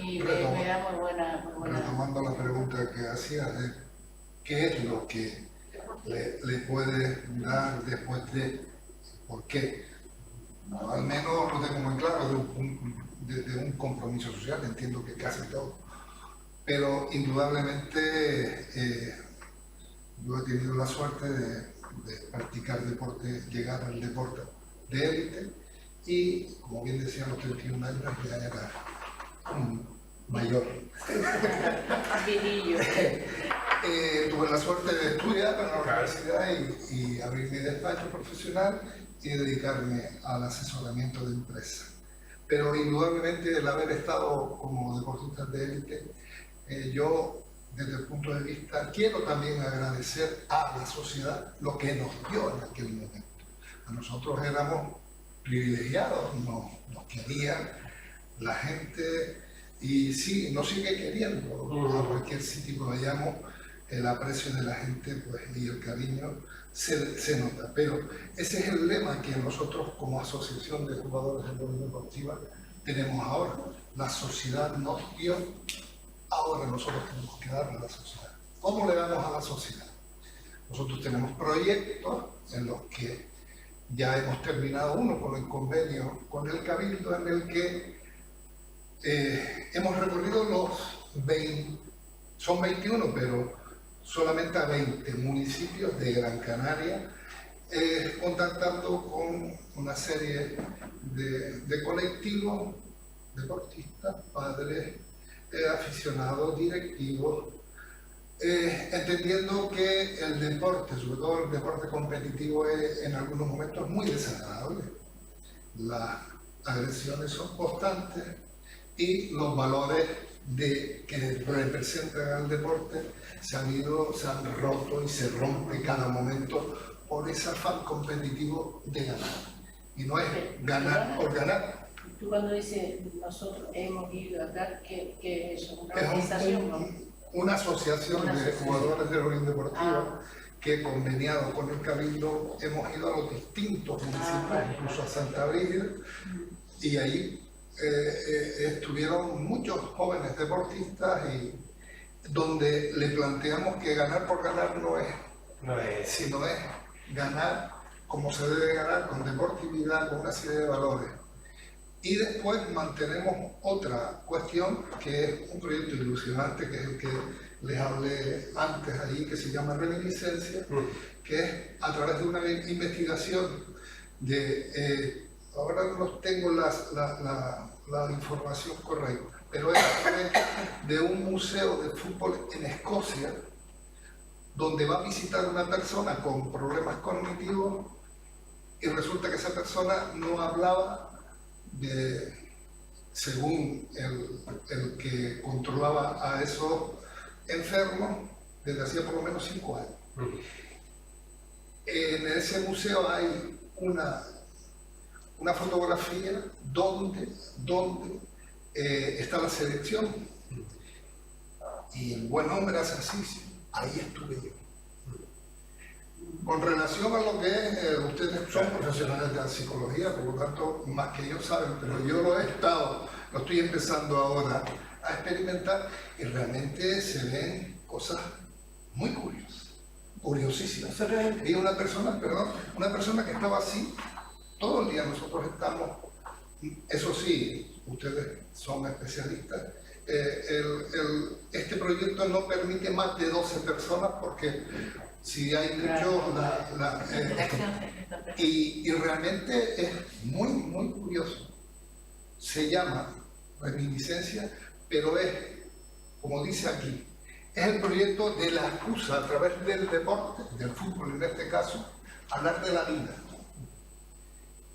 F: Y me da muy buena...
E: Retomando la pregunta que hacía, ¿qué es lo que le puede dar después de ¿Por qué? Yo al menos lo tengo muy claro de un compromiso social, entiendo que casi todo. Pero indudablemente yo he tenido la suerte de practicar deporte, llegar al deporte de élite y, como bien decían, los 31 años ya era un mayor.
F: Vinillo.
E: Tuve la suerte de estudiar en la universidad y abrir mi despacho profesional y dedicarme al asesoramiento de empresas. Pero indudablemente el haber estado como deportista de élite, yo desde el punto de vista quiero también agradecer a la sociedad lo que nos dio en aquel momento. A nosotros éramos privilegiados, nos querían la gente y sí, nos sigue queriendo a cualquier sitio que vayamos. El aprecio de la gente pues, y el cariño se nota, pero ese es el lema que nosotros como asociación de jugadores de voleibol deportiva tenemos ahora. La sociedad nos dio, ahora nosotros tenemos que darle a la sociedad. ¿Cómo le damos a la sociedad? Nosotros tenemos proyectos en los que ya hemos terminado uno con el convenio con el Cabildo, en el que hemos recorrido los 20, son 21, pero solamente a 20 municipios de Gran Canaria, contactando con una serie de colectivos, deportistas, padres, aficionados, directivos, entendiendo que el deporte, sobre todo el deporte competitivo, es en algunos momentos muy desagradable. Las agresiones son constantes y los valores que representan al deporte se han roto y se rompe cada momento por ese afán competitivo de ganar. Y no es ganar por ganar.
F: Tú cuando dices nosotros hemos ido a dar, ¿qué es una organización?
E: Una asociación de jugadores de voleibol deportivo que, conveniado con el Cabildo, hemos ido a los distintos municipios, incluso a Santa Brígida, y ahí estuvieron muchos jóvenes deportistas y donde le planteamos que ganar por ganar no es, sino es ganar como se debe ganar, con deportividad, con una serie de valores. Y después mantenemos otra cuestión que es un proyecto ilusionante, que es el que les hablé antes ahí, que se llama Reminiscencia, que es a través de una investigación de... ahora no tengo la información correcta, pero es a través de un museo de fútbol en Escocia, donde va a visitar una persona con problemas cognitivos y resulta que esa persona no hablaba según el que controlaba a esos enfermos desde hacía por lo menos 5 años. En ese museo hay una fotografía donde está la selección y el buen hombre hace así, ahí estuve yo. Con relación a lo que es, ustedes son profesionales de la psicología, por lo tanto, más que ellos saben, pero yo lo estoy empezando ahora a experimentar y realmente se ven cosas muy curiosas, curiosísimas. Vi una persona que estaba así, todo el día nosotros estamos, eso sí, ustedes son especialistas, este proyecto no permite más de 12 personas porque si hay mucho y realmente es muy, muy curioso. Se llama Reminiscencia, pero es, como dice aquí, es el proyecto de la excusa a través del deporte, del fútbol en este caso, hablar de la vida.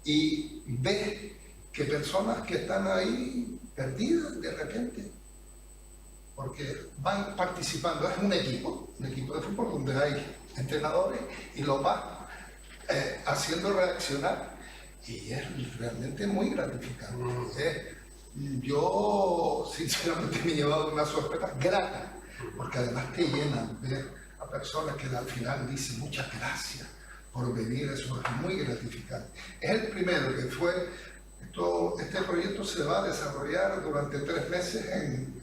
E: Y ves que personas que están ahí perdidas de repente, porque van participando, es un equipo de fútbol donde hay entrenadores y lo van haciendo reaccionar y es realmente muy gratificante. Yo sinceramente me he llevado una sorpresa grata, porque además te llenan ver a personas que al final dicen muchas gracias por venir, eso es muy gratificante. Es el primero que fue, este proyecto se va a desarrollar durante 3 meses en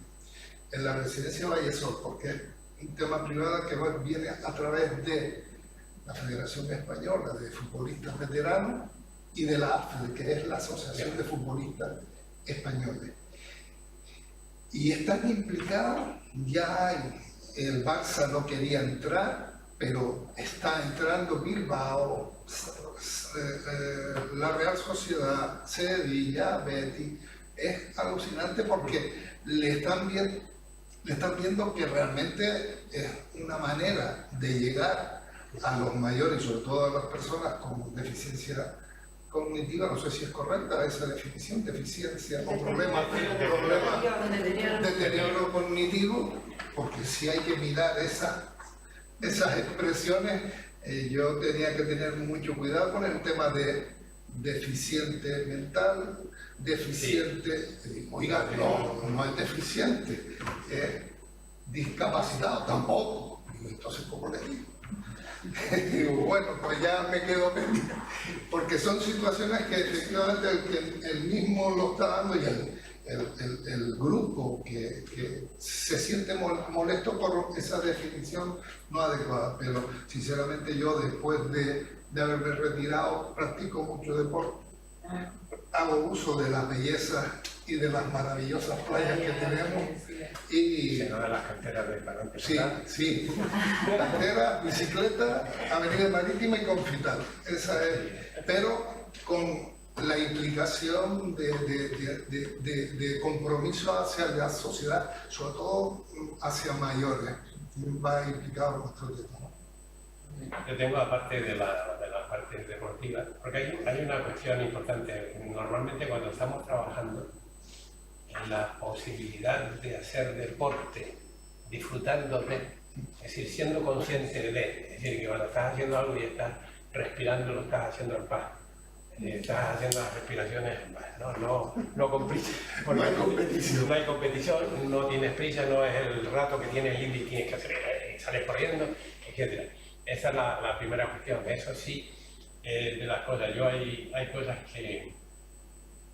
E: la residencia Vallesol, porque es un tema privado que viene a través de la Federación Española de Futbolistas Veteranos y de la AFLE, que es la Asociación de Futbolistas Españoles. Y están implicados, ya el Barça no quería entrar, pero está entrando Bilbao, la Real Sociedad, Sevilla, Betis. Es alucinante porque le están viendo que realmente es una manera de llegar a los mayores, sobre todo a las personas con deficiencia cognitiva, no sé si es correcta esa definición, deficiencia o deterioro cognitivo, porque si hay que mirar esas expresiones, yo tenía que tener mucho cuidado con el tema de deficiente mental, deficiente, oiga, no es deficiente, es discapacitado tampoco, entonces ¿cómo le digo? Digo, bueno, pues ya me quedo pendiente, porque son situaciones que efectivamente el mismo lo está dando y el grupo que se siente molesto por esa definición no adecuada, pero sinceramente yo después de haberme retirado practico mucho deporte, hago uso de las bellezas y de las maravillosas playas que tenemos y
C: Se nos da las canteras de Palante.
E: sí, cantera, bicicleta, avenida marítima y confital, esa es, pero con la implicación de compromiso hacia la sociedad, sobre todo hacia mayores, va implicado nuestro tema, ¿no?
C: Yo tengo, aparte de la parte deportiva, porque hay una cuestión importante. Normalmente cuando estamos trabajando en la posibilidad de hacer deporte, disfrutando de, es decir, siendo consciente de, es decir, que cuando estás haciendo algo y estás respirando, lo estás haciendo en paz. Estás haciendo las respiraciones en paz, no competición. No hay competición, no tienes prisa, no es el rato que tienes libre y tienes que hacer, sales corriendo, etc. Esa es la primera cuestión. Eso sí, de las cosas. Yo hay cosas que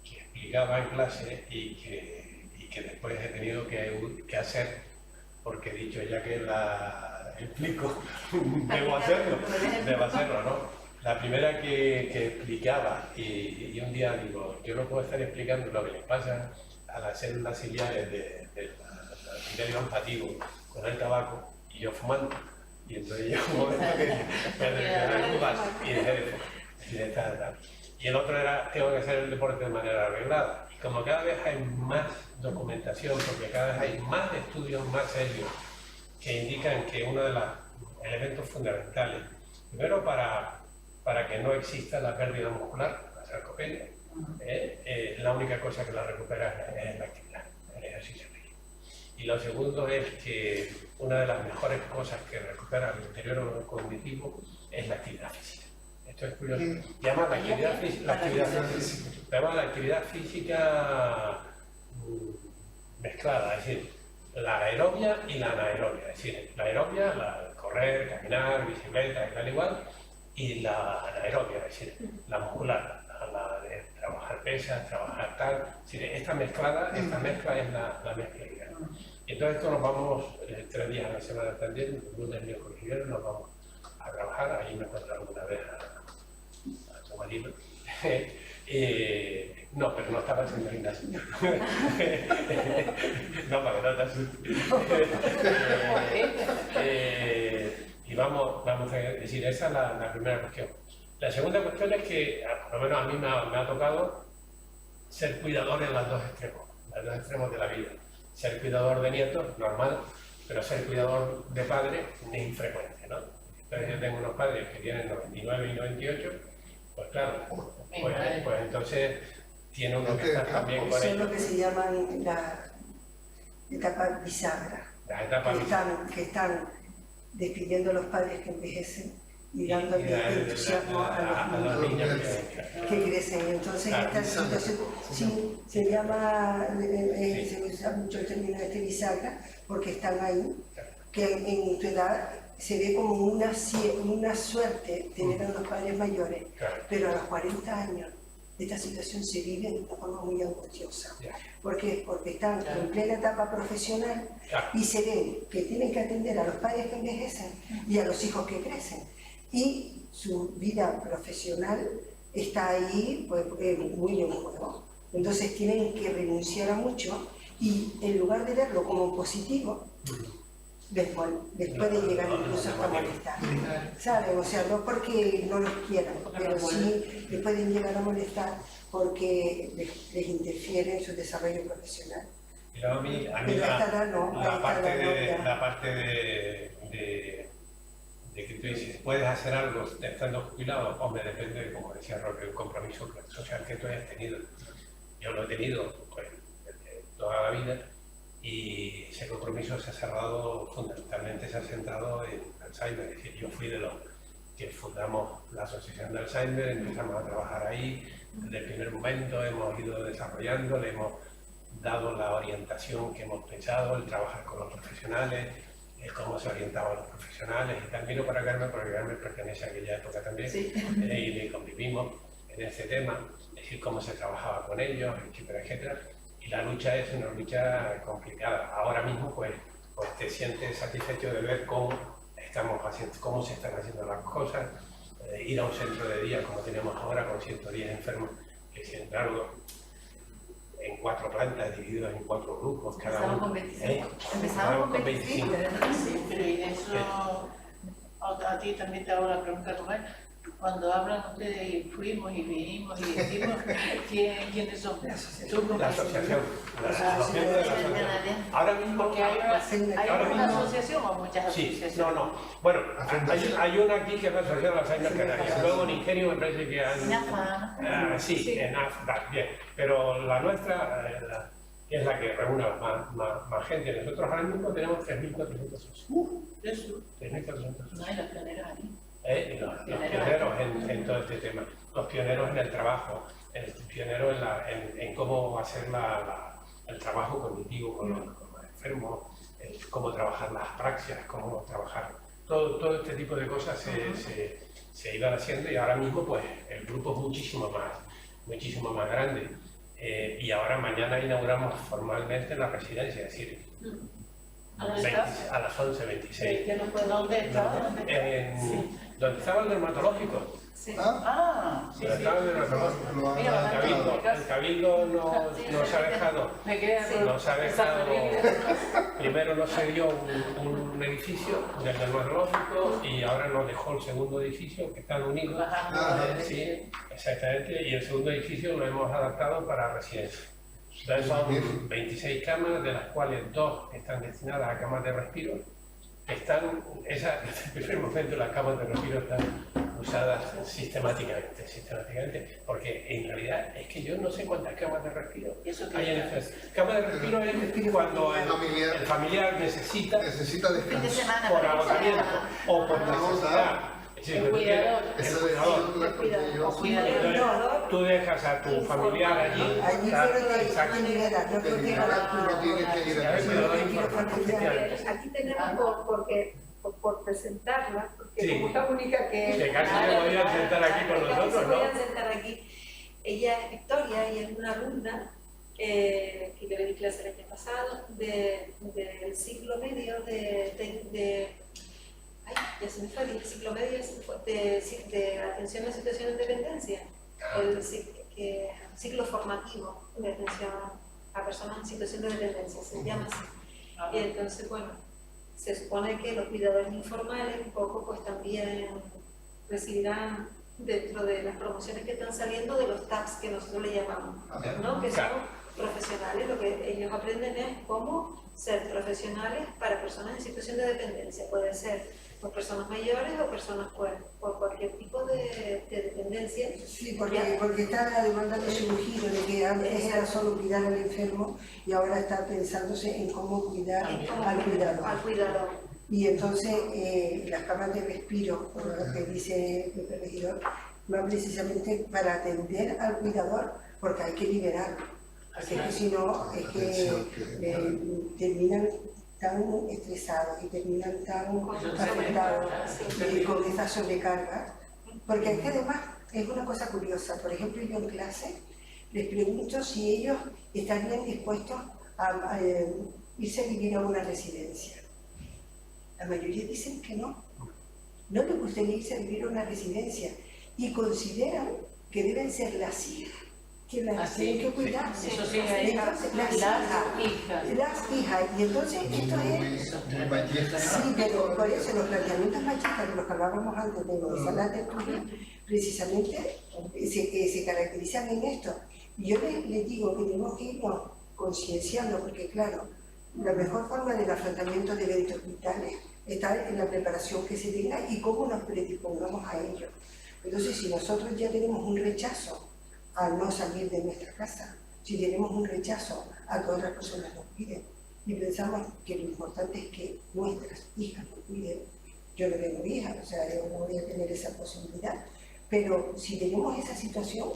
C: explicaba en clase y que después he tenido que hacer, porque he dicho, ya que la explico, debo hacerlo, ¿no? La primera que explicaba, y un día digo, yo no puedo estar explicando lo que les pasa a las células ciliares del epitelio olfativo con el tabaco y yo fumando. Y entonces llegó un momento que y dejé de fumar. Y el otro era, tengo que hacer el deporte de manera arreglada. Y como cada vez hay más documentación, porque cada vez hay más estudios más serios que indican que uno de los elementos fundamentales, primero para que no exista la pérdida muscular, la sarcopenia, la única cosa que la recupera es la actividad, el ejercicio físico. Y lo segundo es que una de las mejores cosas que recupera el deterioro cognitivo es la actividad física. Esto es curioso. Llama la actividad física mezclada, es decir, la aerobia y la anaerobia. Es decir, la aerobia, correr, caminar, bicicleta, tal igual, y la anaerobia, es decir, la muscular, la de trabajar pesas, trabajar tal. Es decir, esta mezcla es la mezcla ideal. Y entonces esto nos vamos 3 días a la semana también, lunes, miércoles y viernes nos vamos a trabajar. Ahí me encuentro alguna vez a tu marido. No, pero no estaba haciendo gimnasio. No, para que no te asustes. Y vamos a decir, esa es la primera cuestión. La segunda cuestión es que, por lo menos a mí me ha tocado ser cuidador en los dos extremos de la vida. Ser cuidador de nietos, normal, pero ser cuidador de padres es infrecuente, ¿no? Entonces yo tengo unos padres que tienen 99 y 98, pues claro, pues entonces tiene uno que estar también con ellos.
D: Son lo que se llaman la etapa bisagra, que están despidiendo a los padres que envejecen y dándole entusiasmo a los niños que crecen. Entonces esta situación se llama, se usa mucho el término bisagra, porque están ahí, que en tu edad se ve como una suerte tener a los padres mayores, pero a los 40 años esta situación se vive de una forma muy angustiosa. ¿Por qué? Porque están en plena etapa profesional y se ven que tienen que atender a los padres que envejecen y a los hijos que crecen. Y su vida profesional está ahí pues, muy en juego. Entonces tienen que renunciar a mucho y en lugar de verlo como positivo, les puede llegar incluso hasta molestar. ¿Saben? O sea, no porque no los quieran, pero sí les pueden llegar a molestar porque les interfiere en su desarrollo profesional.
C: Pero a mí la parte de que tú dices, puedes hacer algo estando jubilado, hombre, depende, como decía Roque, del compromiso social que tú hayas tenido. Yo lo he tenido pues, toda la vida y ese compromiso se ha cerrado, fundamentalmente se ha centrado en Alzheimer. Es decir, yo fui de los que fundamos la Asociación de Alzheimer, empezamos a trabajar ahí, desde el primer momento hemos ido desarrollando, le hemos dado la orientación que hemos pensado, el trabajar con los profesionales, cómo se orientaban los profesionales y tal. Miro para Carmen, porque Carmen pertenece a aquella época también,
G: sí.
C: Y convivimos en ese tema, es decir, cómo se trabajaba con ellos, etcétera, etcétera. Y la lucha es una lucha complicada. Ahora mismo, pues te sientes satisfecho de ver cómo estamos haciendo, cómo se están haciendo las cosas, ir a un centro de día como tenemos ahora con 110 enfermos, que sin embargo, en 4 plantas divididos en 4 grupos, cada uno.
G: Con 25. Empezamos con 25.
F: Sí, pero y eso, a ti también te hago la pregunta, Tomás. Cuando hablan ustedes y fuimos y vinimos y decimos, ¿quiénes son?
C: La asociación, los miembros de la asociación. Ahora mismo,
F: Porque hay una asociación o muchas asociaciones.
C: Sí, no. Bueno, hay una aquí que es la Asociación de Alzheimer Canarias. Luego en Ingenio me parece que hay... sí, en AFDA, bien. Pero la nuestra es la que reúne más gente. Nosotros ahora mismo tenemos 3.400 socios.
F: Eso.
C: 3.400 socios.
G: No, y los pioneros aquí.
C: Los pioneros en todo este tema, los pioneros en el trabajo, el pionero en cómo hacer el trabajo cognitivo con los enfermos, cómo trabajar las praxias, cómo trabajar todo este tipo de cosas se iban haciendo y ahora mismo pues el grupo es muchísimo más grande y ahora mañana inauguramos formalmente la residencia, es decir, a las 11:26.
F: ¿Dónde está?
C: ¿Dónde estaba el dermatológico?
B: Sí.
F: Sí.
C: ¿Dónde estaba el dermatológico? El cabildo nos ha dejado. Primero nos cedió un edificio del dermatológico y ahora nos dejó el segundo edificio que están unidos. Sí, exactamente. Y el segundo edificio lo hemos adaptado para residencia. Entonces son 26 camas, de las cuales 2 están destinadas a camas de respiro. Desde el primer momento las camas de respiro están usadas sistemáticamente, porque en realidad es que yo no sé cuántas camas de respiro hay en el Camas de respiro es cuando el familiar necesita
F: descansar
C: por agotamiento o por necesidad.
F: El cuidador.
C: Tú dejas a tu familiar allí.
B: Aquí tenemos por presentarla, porque como la única que
C: casi se podían sentar aquí con nosotros, ¿no?
B: Ella es Victoria y es una alumna que yo le di clase el año pasado del ciclo medio ya se me fue, el ciclo medio de atención a situaciones de dependencia, el ciclo formativo de atención a personas en situación de dependencia, se llama así. Y entonces, bueno, se supone que los cuidadores informales un poco pues también recibirán dentro de las promociones que están saliendo de los TAPS que nosotros le llamamos, ¿no? Que son profesionales, lo que ellos aprenden es cómo ser profesionales para personas en situación de dependencia, puede ser por personas mayores o personas por cualquier tipo de dependencia.
D: Sí, porque está demandando un giro de que antes era solo cuidar al enfermo y ahora está pensándose en cómo cuidar al cuidador. Y entonces las camas de respiro, por lo que dice el regidor, van precisamente para atender al cuidador, porque hay que liberarlo. Porque es que si no, es que terminan tan estresados y terminan tan afectados con esa sobrecarga, porque es que además es una cosa curiosa. Por ejemplo, yo en clase les pregunto si ellos estarían dispuestos a irse a vivir a una residencia. La mayoría dicen que no les gustaría irse a vivir a una residencia y consideran que deben ser las hijas, que las
F: Así,
D: tienen que cuidar.
F: eso sí,
D: Entonces, las
F: hijas.
D: las hijas, y entonces esto es...
E: Muy machista.
D: Sí, pero por eso los planteamientos machistas de los que hablábamos antes de la tertulia, precisamente se caracterizan en esto. Y yo les digo que tenemos que irnos concienciando, porque claro, la mejor forma del afrontamiento de eventos vitales está en la preparación que se tenga y cómo nos predispongamos a ello. Entonces, si nosotros ya tenemos un rechazo a no salir de nuestra casa, si tenemos un rechazo a que otras personas nos cuiden y pensamos que lo importante es que nuestras hijas nos cuiden, yo no tengo hijas, o sea, yo no voy a tener esa posibilidad, pero si tenemos esa situación,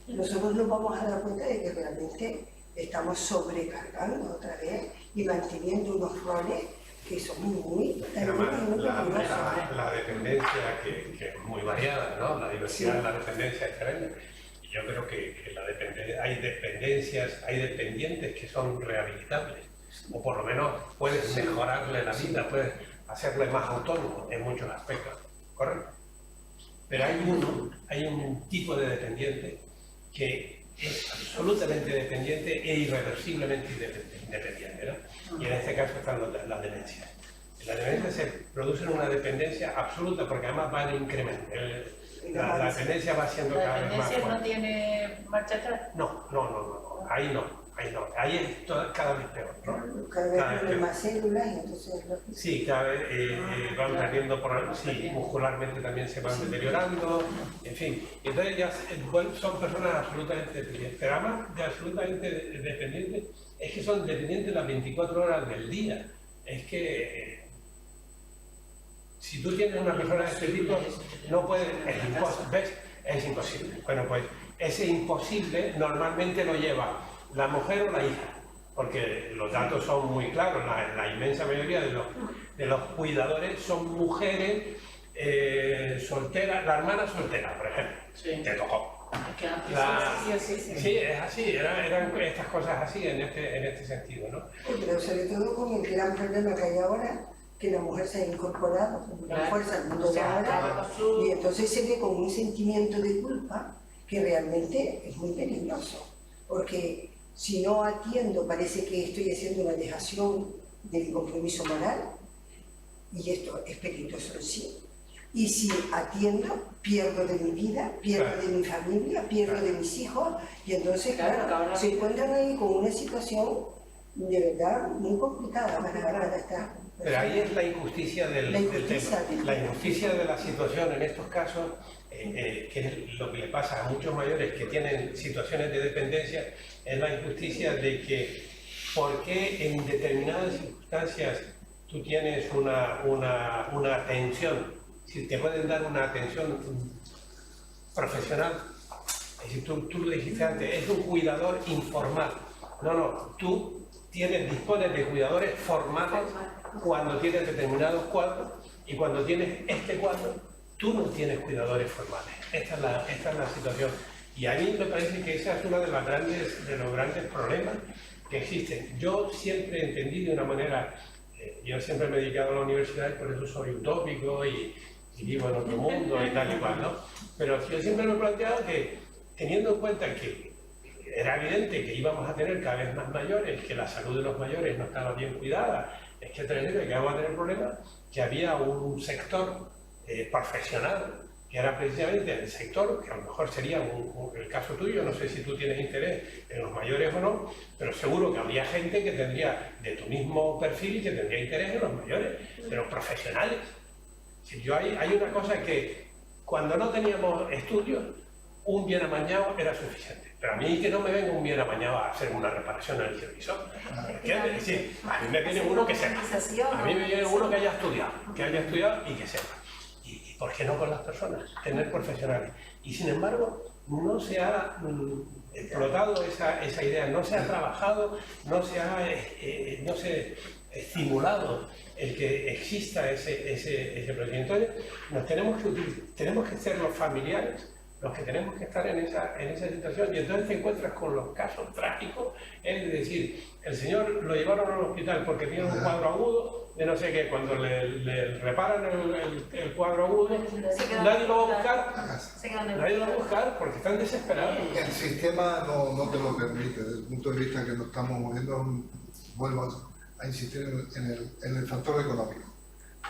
D: nosotros nos vamos a dar cuenta de que realmente estamos sobrecargando otra vez y manteniendo unos roles que son muy peligrosos.
C: La dependencia que es muy variada, ¿no? La diversidad de la dependencia es tremenda. Y yo creo que hay dependientes que son rehabilitables, o por lo menos puedes mejorarle la vida, puedes hacerle más autónomo en muchos aspectos, ¿correcto? Pero hay un tipo de dependiente que es absolutamente dependiente e irreversiblemente independiente, ¿no? Y en este caso están las demencias. En la demencia se produce una dependencia absoluta porque además va en incremento. La dependencia va siendo cada vez más fuerte.
F: ¿La dependencia no tiene marcha atrás?
C: No. Ahí es cada vez peor, ¿no?
D: Cada vez tiene más células y entonces...
C: Sí, cada vez van perdiendo, muscularmente también se van deteriorando, en fin. Entonces ya son personas absolutamente dependientes, pero además de absolutamente dependientes, es que son dependientes las 24 horas del día. Es que si tú tienes una persona de este tipo, no puedes, es imposible. Bueno, pues ese imposible normalmente lo lleva la mujer o la hija, porque los datos son muy claros, la inmensa mayoría de los cuidadores son mujeres solteras, la hermana soltera, por ejemplo,
F: Sí.
C: te tocó.
D: Sí.
C: Es así, eran estas cosas así en este sentido, ¿no?
D: Pero sobre todo con el gran problema que hay ahora, que la mujer se ha incorporado con una fuerza al mundo de ahora, y entonces se ve con un sentimiento de culpa que realmente es muy peligroso, porque si no atiendo parece que estoy haciendo una dejación de mi compromiso moral, y esto es peligroso en sí. Y si atiendo, pierdo de mi vida, pierdo de mi familia, pierdo de mis hijos, y entonces, claro, se encuentran ahí con una situación de verdad muy complicada para estar.
C: Pero ahí es la injusticia del tema. La injusticia de la situación en estos casos, que es lo que le pasa a muchos mayores que tienen situaciones de dependencia, es la injusticia de que por qué en determinadas circunstancias tú tienes una atención, si te pueden dar una atención profesional, es decir, tú lo dijiste antes, es un cuidador informal. No, tú dispones de cuidadores formales cuando tienes determinados cuadros, y cuando tienes este cuadro, tú no tienes cuidadores formales. Esta es la situación. Y a mí me parece que ese es uno de los grandes problemas que existen. Yo siempre he entendido de una manera, yo siempre me he dedicado a la universidad y por eso soy utópico y vivo en otro mundo y tal y cual, ¿no? Pero yo siempre me he planteado que, teniendo en cuenta que era evidente que íbamos a tener cada vez más mayores, que la salud de los mayores no estaba bien cuidada, es que vamos a tener problemas, que había un sector profesional, que era precisamente el sector, que a lo mejor sería el caso tuyo, no sé si tú tienes interés en los mayores o no, pero seguro que habría gente que tendría de tu mismo perfil y que tendría interés en los mayores, pero profesionales. Hay una cosa que cuando no teníamos estudios, un bien amañado era suficiente. Pero a mí que no me venga un bien amañado a hacer una reparación en el televisor. ¿Entiendes? Es decir, a mí me viene uno que sepa. A mí me viene uno que haya estudiado y que sepa. ¿Y por qué no con las personas? Tener profesionales. Y sin embargo, no se ha explotado esa idea, no se ha trabajado, no se ha estimulado el que exista ese proyecto. Entonces, tenemos que ser los familiares los que tenemos que estar en esa situación. Y entonces te encuentras con los casos trágicos, es decir, el señor lo llevaron al hospital porque tiene un cuadro agudo de no sé qué, cuando le reparan el cuadro agudo, nadie lo va a buscar, porque están desesperados.
E: El sistema no te lo permite, desde el punto de vista que nos estamos moviendo. Vuelvo a insistir en el factor económico.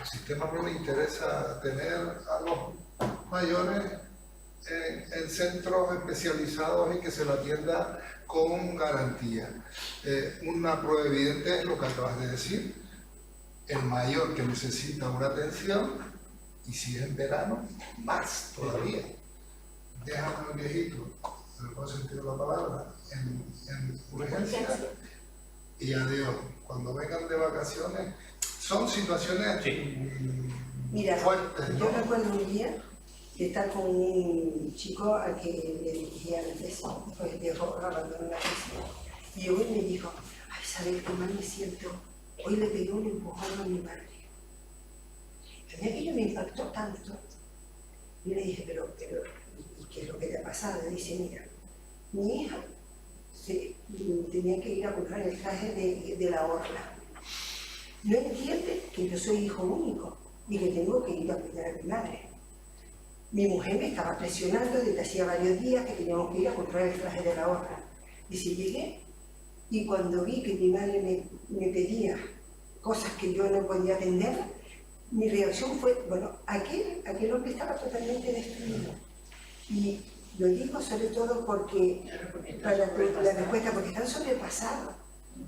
E: El sistema no le interesa tener a los mayores en centros especializados y que se lo atienda con garantía. Una prueba evidente es lo que acabas de decir: el mayor que necesita una atención, y si es en verano, más todavía. Dejan a un viejito, en el buen sentido de la palabra, en urgencia, y adiós. Cuando vengan de vacaciones, son situaciones
D: Mira,
E: fuertes, ¿no?
D: Yo recuerdo un día de estar con un chico al que le dirigía la tesis, después de abandonó la tesis, y hoy me dijo: ay, ¿sabes qué mal me siento? Hoy le pegué un empujón a mi madre. A mí aquello me impactó tanto. Yo le dije, pero, ¿y qué es lo que te ha pasado? Dice, mira, mi hija tenía que ir a comprar el traje de la orla. No entiende que yo soy hijo único y que tengo que ir a cuidar a mi madre. Mi mujer me estaba presionando desde hacía varios días que teníamos que ir a comprar el traje de la orla. Y si llegué, y cuando vi que mi madre me pedía cosas que yo no podía atender, mi reacción fue, bueno, aquel hombre estaba totalmente destruido. Y lo digo sobre todo porque, para la respuesta, porque están sobrepasados.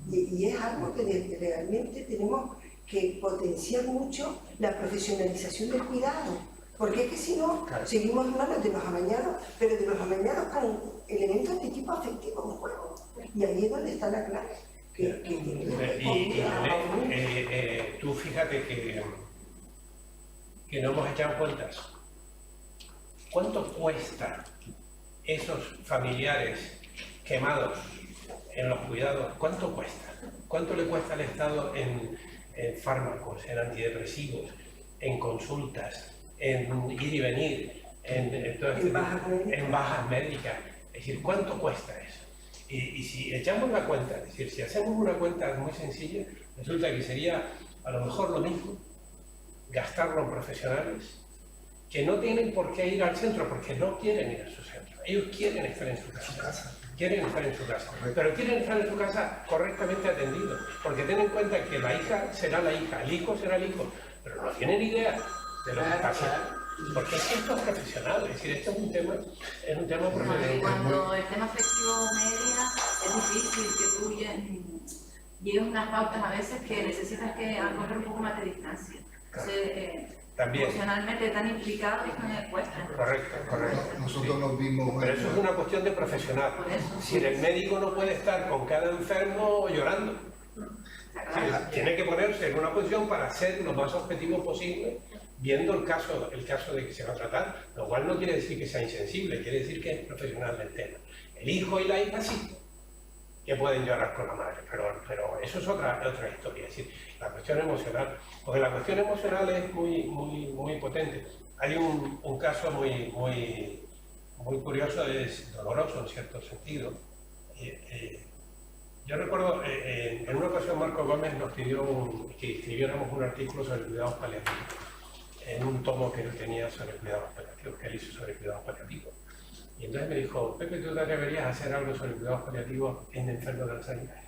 D: Y es algo que realmente tenemos que potenciar mucho la profesionalización del cuidado. Porque es que si no, seguimos hablando de los amañados, pero de los amañados con elementos de tipo afectivo en juego. Y ahí es donde está la clave.
C: Tú fíjate que no hemos echado cuentas. ¿Cuánto cuesta esos familiares quemados en los cuidados? ¿Cuánto cuesta? ¿Cuánto le cuesta al Estado en fármacos, en antidepresivos, en consultas, en ir y venir, en bajas médicas? Es decir, ¿cuánto cuesta eso? Y si echamos la cuenta, es decir, si hacemos una cuenta muy sencilla, resulta que sería a lo mejor lo mismo gastarlo en profesionales que no tienen por qué ir al centro porque no quieren ir a su centro. Ellos quieren estar en su casa. Quieren estar en su casa, pero quieren estar en su casa correctamente atendidos, porque ten en cuenta que la hija será la hija, el hijo será el hijo, pero no tienen idea de lo que pasa. Porque es que esto es profesional, es decir, esto es un tema profesional.
G: Cuando el tema afectivo media es difícil que tú llegues a unas pautas a veces que necesitas que correr un poco más de distancia.
C: También.
G: Emocionalmente tan implicados y tan cuesta.
C: Correcto.
E: Nosotros nos vimos...
C: Pero eso es una cuestión de profesional. Si el médico no puede estar con cada enfermo llorando. Tiene que ponerse en una posición para ser lo más objetivo posible, viendo el caso de que se va a tratar, lo cual no quiere decir que sea insensible, quiere decir que es profesional del tema. El hijo y la hija sí, que pueden llorar con la madre, pero eso es otra historia, es decir, la cuestión emocional, porque la cuestión emocional es muy potente. Hay un caso muy curioso, es doloroso en cierto sentido. Yo recuerdo, en una ocasión Marco Gómez nos pidió que escribiéramos un artículo sobre cuidados paliativos, en un tomo que él tenía sobre cuidados paliativos, que él hizo sobre cuidados paliativos. Y entonces me dijo, Pepe, ¿tú te atreverías a hacer algo sobre cuidados paliativos en enfermos de Alzheimer?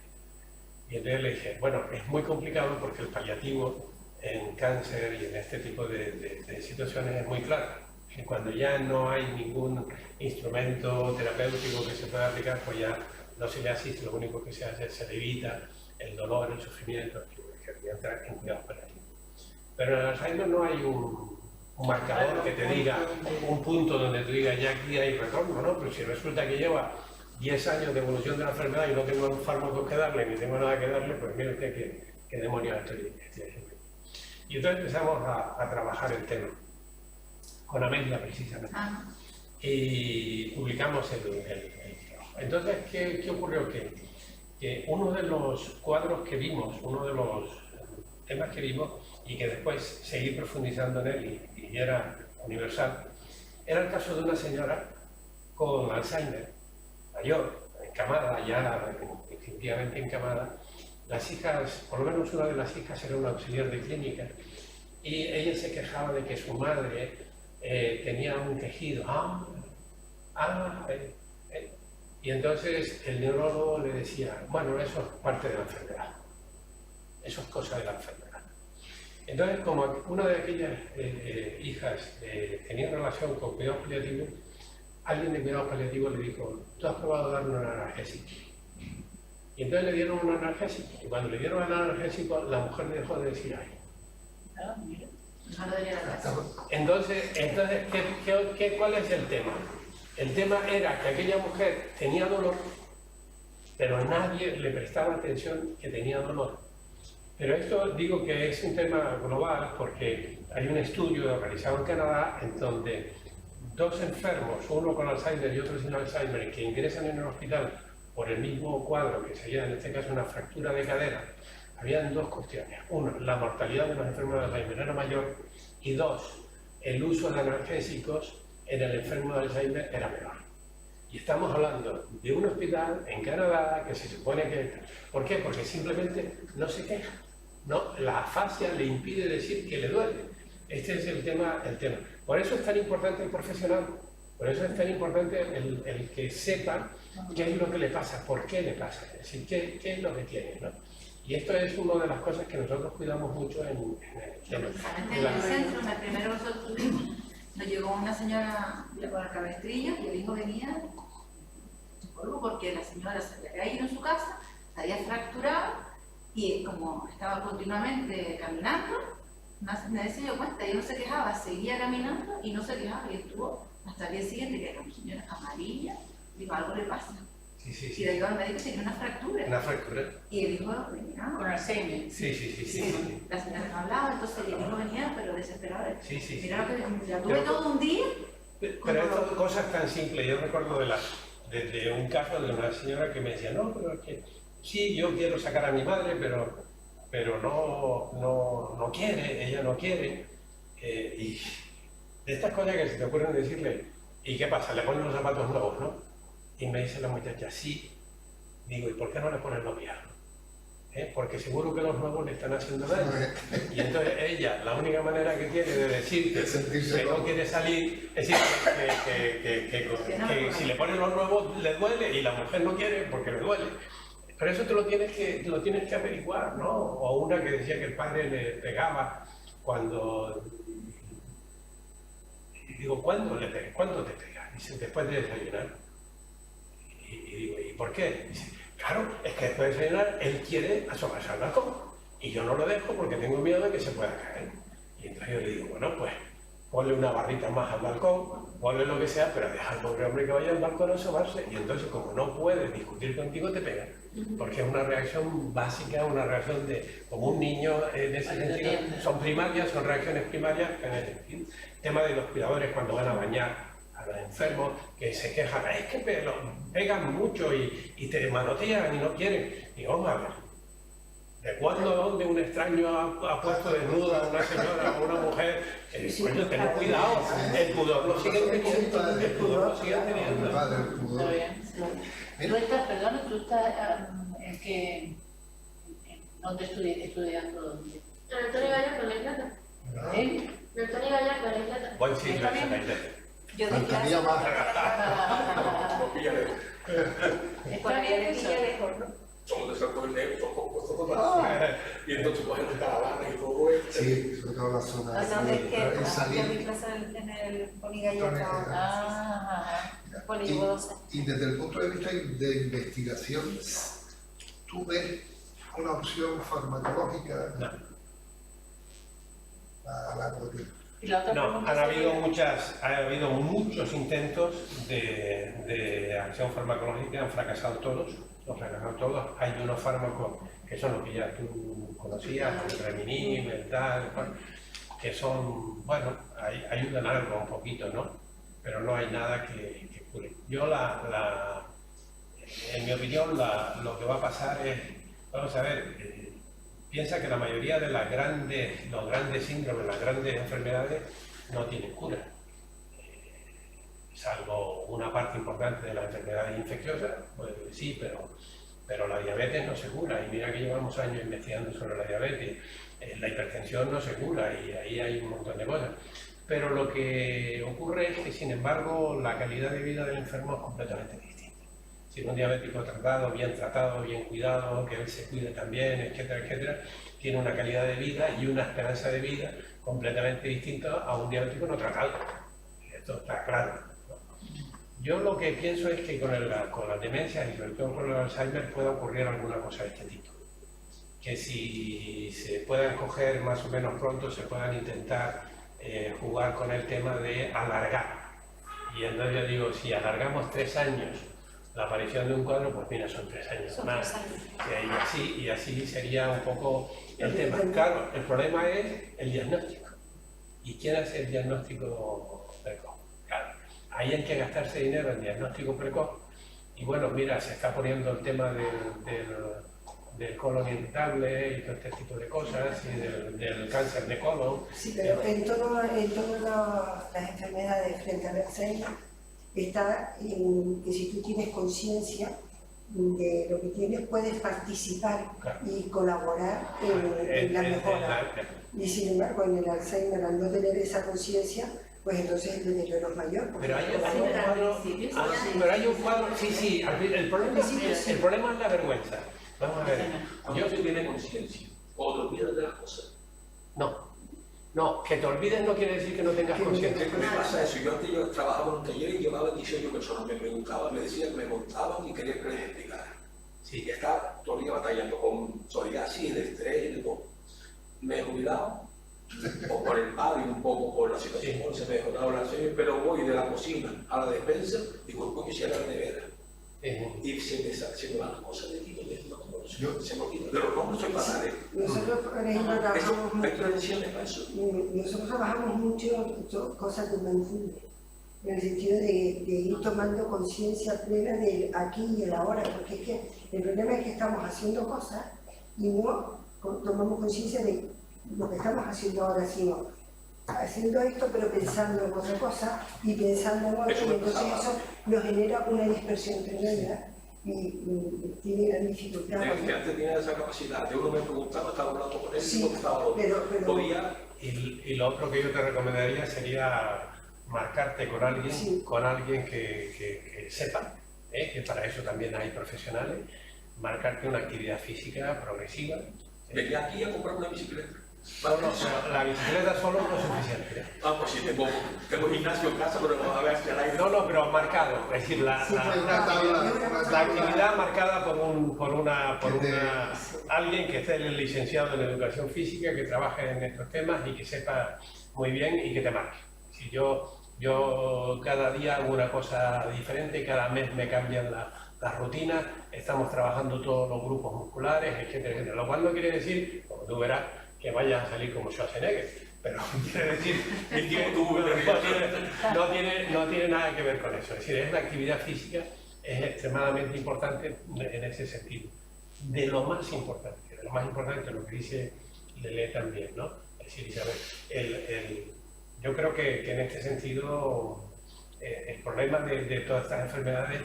C: Y entonces le dije, bueno, es muy complicado porque el paliativo en cáncer y en este tipo de situaciones es muy claro. Que cuando ya no hay ningún instrumento terapéutico que se pueda aplicar, pues ya no se le asiste, lo único que se hace es se le evita el dolor, el sufrimiento, que entra en cuidados paliativos. Pero en el Alzheimer no hay un marcador que te diga, un punto donde te diga ya aquí hay retorno, ¿no? Pero si resulta que lleva 10 años de evolución de la enfermedad y no tengo fármacos que darle, ni tengo nada que darle, pues mire usted qué demonios estoy haciendo. Y entonces empezamos a trabajar el tema, con Amelia precisamente, y publicamos el trabajo. Entonces, ¿qué ocurrió? Que uno de los cuadros que vimos, uno de los temas que vimos, y que después seguí profundizando en él y era universal, era el caso de una señora con Alzheimer, mayor, encamada, ya definitivamente encamada. Las hijas, por lo menos una de las hijas era una auxiliar de clínica, y ella se quejaba de que su madre tenía un quejido. Y entonces el neurólogo le decía, bueno, eso es parte de la enfermedad, eso es cosa de la enfermedad. Entonces, como una de aquellas hijas tenía relación con cuidados paliativos, alguien de cuidados paliativos le dijo, ¿tú has probado darle un analgésico? Y entonces le dieron un analgésico, y cuando le dieron el analgésico, la mujer dejó de decir ay.
F: Ah, mira.
G: No lo diría la casa.
C: Entonces ¿cuál es el tema? El tema era que aquella mujer tenía dolor, pero nadie le prestaba atención que tenía dolor. Pero esto digo que es un tema global porque hay un estudio realizado en Canadá en donde 2 enfermos, uno con Alzheimer y otro sin Alzheimer, que ingresan en el hospital por el mismo cuadro, que sería en este caso una fractura de cadera, habían 2 cuestiones. Uno, la mortalidad de los enfermos de Alzheimer era mayor, y 2, el uso de analgésicos en el enfermo de Alzheimer era menor. Y estamos hablando de un hospital en Canadá que se supone que... ¿Por qué? Porque simplemente no se queja, ¿no? La afasia le impide decir que le duele. Este es el tema. Por eso es tan importante el profesional, por eso es tan importante el que sepa qué es lo que le pasa, por qué le pasa, es decir, qué es lo que tiene, ¿no? Y esto es una de las cosas que nosotros cuidamos mucho en el tema.
G: Precisamente en el centro, en el primero nosotros tuvimos, nos llegó una señora con el cabestrillo y el hijo venía polvo porque la señora se había ido en su casa, se había fracturado y como estaba continuamente caminando, nadie se dio cuenta, ella no se quejaba, seguía caminando y no se quejaba y estuvo hasta el día siguiente, que era una señora amarilla, digo, algo le pasa.
C: Sí.
G: Y le digo al médico que tenía una fractura.
C: Una fractura.
G: Y el hijo venía.
F: Con Alzheimer.
C: Sí.
G: La señora no hablaba, entonces el hijo venía, pero desesperado.
C: Sí.
G: Mira lo que la tuve todo un día.
C: Pero estas cosas tan simples, yo recuerdo de un caso de una señora que me decía, no, pero es que sí, yo quiero sacar a mi madre, pero no quiere, ella no quiere. Y de estas cosas que se te ocurren decirle, ¿y qué pasa? Le ponen los zapatos nuevos, ¿no? Y me dice la muchacha, sí. Digo, ¿y por qué no le ponen los viejos? Porque seguro que los nuevos le están haciendo daño. Y entonces ella, la única manera que tiene de decirte que no quiere salir, es decir, que si le ponen los nuevos le duele y la mujer no quiere porque le duele. Pero eso te lo tienes que averiguar, ¿no? O una que decía que el padre le pegaba cuando... Y digo, ¿cuándo te pega? Dice, después de desayunar. Y digo, ¿y por qué? Dice, claro, es que después de desayunar él quiere asomarse al balcón y yo no lo dejo porque tengo miedo de que se pueda caer. Y entonces yo le digo, bueno, pues ponle una barrita más al balcón, ponle lo que sea, pero deja al pobre hombre que vaya al balcón a asomarse. Y entonces, como no puedes discutir contigo, te pega. Porque es una reacción básica, una reacción como un niño en ese sentido. Son primarias, son reacciones primarias. El tema de los cuidadores cuando van a bañar a los enfermos, que se quejan, es que pegan mucho y te manotean y no quieren. Y vamos a ver, ¿de cuándo a dónde un extraño ha puesto desnuda a una señora o una mujer? Coño, ten cuidado, el pudor lo siguen teniendo, el pudor lo siguen teniendo.
F: Está bien. Tú estás, perdona, tú estás en que... ¿Dónde estudiando? ¿Dónde?
H: Antonio Gallardo, la Isleta.
F: ¿Eh?
H: Antonio Gallardo, la Isleta.
C: Buen sitio ese, la Isleta.
B: Yo de
E: Faltaría más.
B: Todavía le pilla lejos, ¿no?
I: Somos de Santo Domingo, y entonces pues en caravana y todo esto.
E: Sí, sobre todo la zona
B: ¿Dónde es que
E: en
B: yo
E: salir.
B: di clase en el Ponigalleta?
F: Ah,
B: Bueno, llevo 2 años.
E: Y desde el punto de vista de investigación, ¿tú ves una opción farmacológica a largo tiempo?
F: y la otra
C: No,
F: pregunta
C: ha habido muchos intentos de acción farmacológica, han fracasado todos, Hay unos fármacos que son los que ya tú conocías, el Reminib, el tal, que son, bueno, ayudan algo un poquito, ¿no? Pero no hay nada que cure. Yo en mi opinión, lo que va a pasar es, vamos a ver, piensa que la mayoría de los grandes síndromes, las grandes enfermedades no tienen cura, salvo una parte importante de las enfermedades infecciosas, pues sí, pero la diabetes no se cura, y mira que llevamos años investigando sobre la diabetes, la hipertensión no se cura, y ahí hay un montón de cosas. Pero lo que ocurre es que, sin embargo, la calidad de vida del enfermo es completamente distinta. Si un diabético tratado, bien cuidado, que él se cuide también, etcétera, etcétera, tiene una calidad de vida y una esperanza de vida completamente distinta a un diabético no tratado. Esto está claro, ¿no? Yo lo que pienso es que con las demencias y sobre todo con el Alzheimer puede ocurrir alguna cosa de este tipo. Que si se puedan coger más o menos pronto, se puedan intentar jugar con el tema de alargar. Y entonces yo digo, si alargamos 3 años la aparición de un cuadro, pues mira, son 3 años más. Y así sería un poco el tema. Claro, el problema es el diagnóstico. ¿Y quién hace el diagnóstico precoz? Claro, ahí hay que gastarse dinero en diagnóstico precoz. Y bueno, mira, se está poniendo el tema del colon irritable y todo este tipo de cosas, y del cáncer de colon.
D: Sí, pero en todas las enfermedades frente al Alzheimer está que si tú tienes conciencia de lo que tienes, puedes participar y colaborar en la mejora. Y sin embargo, en el Alzheimer, al no tener esa conciencia, pues entonces el deterioro es mayor.
C: Pero hay un cuadro, sí, el problema es la vergüenza. Vamos a ver.
I: Yo sí tiene conciencia, o te olvidas de las cosas.
C: No, que te olvides no quiere decir que no tengas conciencia.
I: ¿Qué me pasa eso? Yo trabajaba en un taller y llevaba 18 personas, me preguntaban, me decían que me contaban y querían que les explicara. Sí, estaba todo el día batallando con psoriasis, el estrés y de todo. Me he jubilado, o por el paro y un poco por la situación, sí. Se me ha mejorado la situación, pero voy de la cocina a la despensa y digo, ¿cómo hiciera la nevera? Y se me van las cosas de aquí, se me olvida. De los nombres soy banales.
D: Nosotros, por ejemplo, trabajamos mucho cosas de mindfulness, en el sentido de ir tomando conciencia plena del aquí y el ahora, porque es que el problema es que estamos haciendo cosas y no tomamos conciencia de lo que estamos haciendo ahora, sino haciendo esto pero pensando en otra cosa y pensando en otro, y entonces eso nos genera una dispersión tremenda y tiene gran dificultad.
I: Que antes tenía esa capacidad, de uno me preguntaba, estaba hablando con él,
D: sí,
I: podía...
C: Y lo otro que yo te recomendaría sería marcarte con alguien, sí, que sepa, que para eso también hay profesionales, marcarte una actividad física progresiva.
I: Venía aquí a comprar una bicicleta.
C: No, la bicicleta solo no es suficiente.
I: Pues sí, tengo gimnasio en casa, pero vamos a ver si al aire.
C: No, pero marcado, es decir, la actividad marcada por alguien que esté licenciado en educación física, que trabaje en estos temas y que sepa muy bien y que te marque. Si yo cada día hago una cosa diferente, cada mes me cambian las rutinas, estamos trabajando todos los grupos musculares, etcétera, etcétera. Lo cual no quiere decir, como tú verás, que vayas a salir como Schwarzenegger, pero quiere decir que no tiene nada que ver con eso. Es decir, es la actividad física, es extremadamente importante en ese sentido. De lo más importante lo que dice Lelé también, ¿no? Es decir, Isabel, yo creo que en este sentido el problema de todas estas enfermedades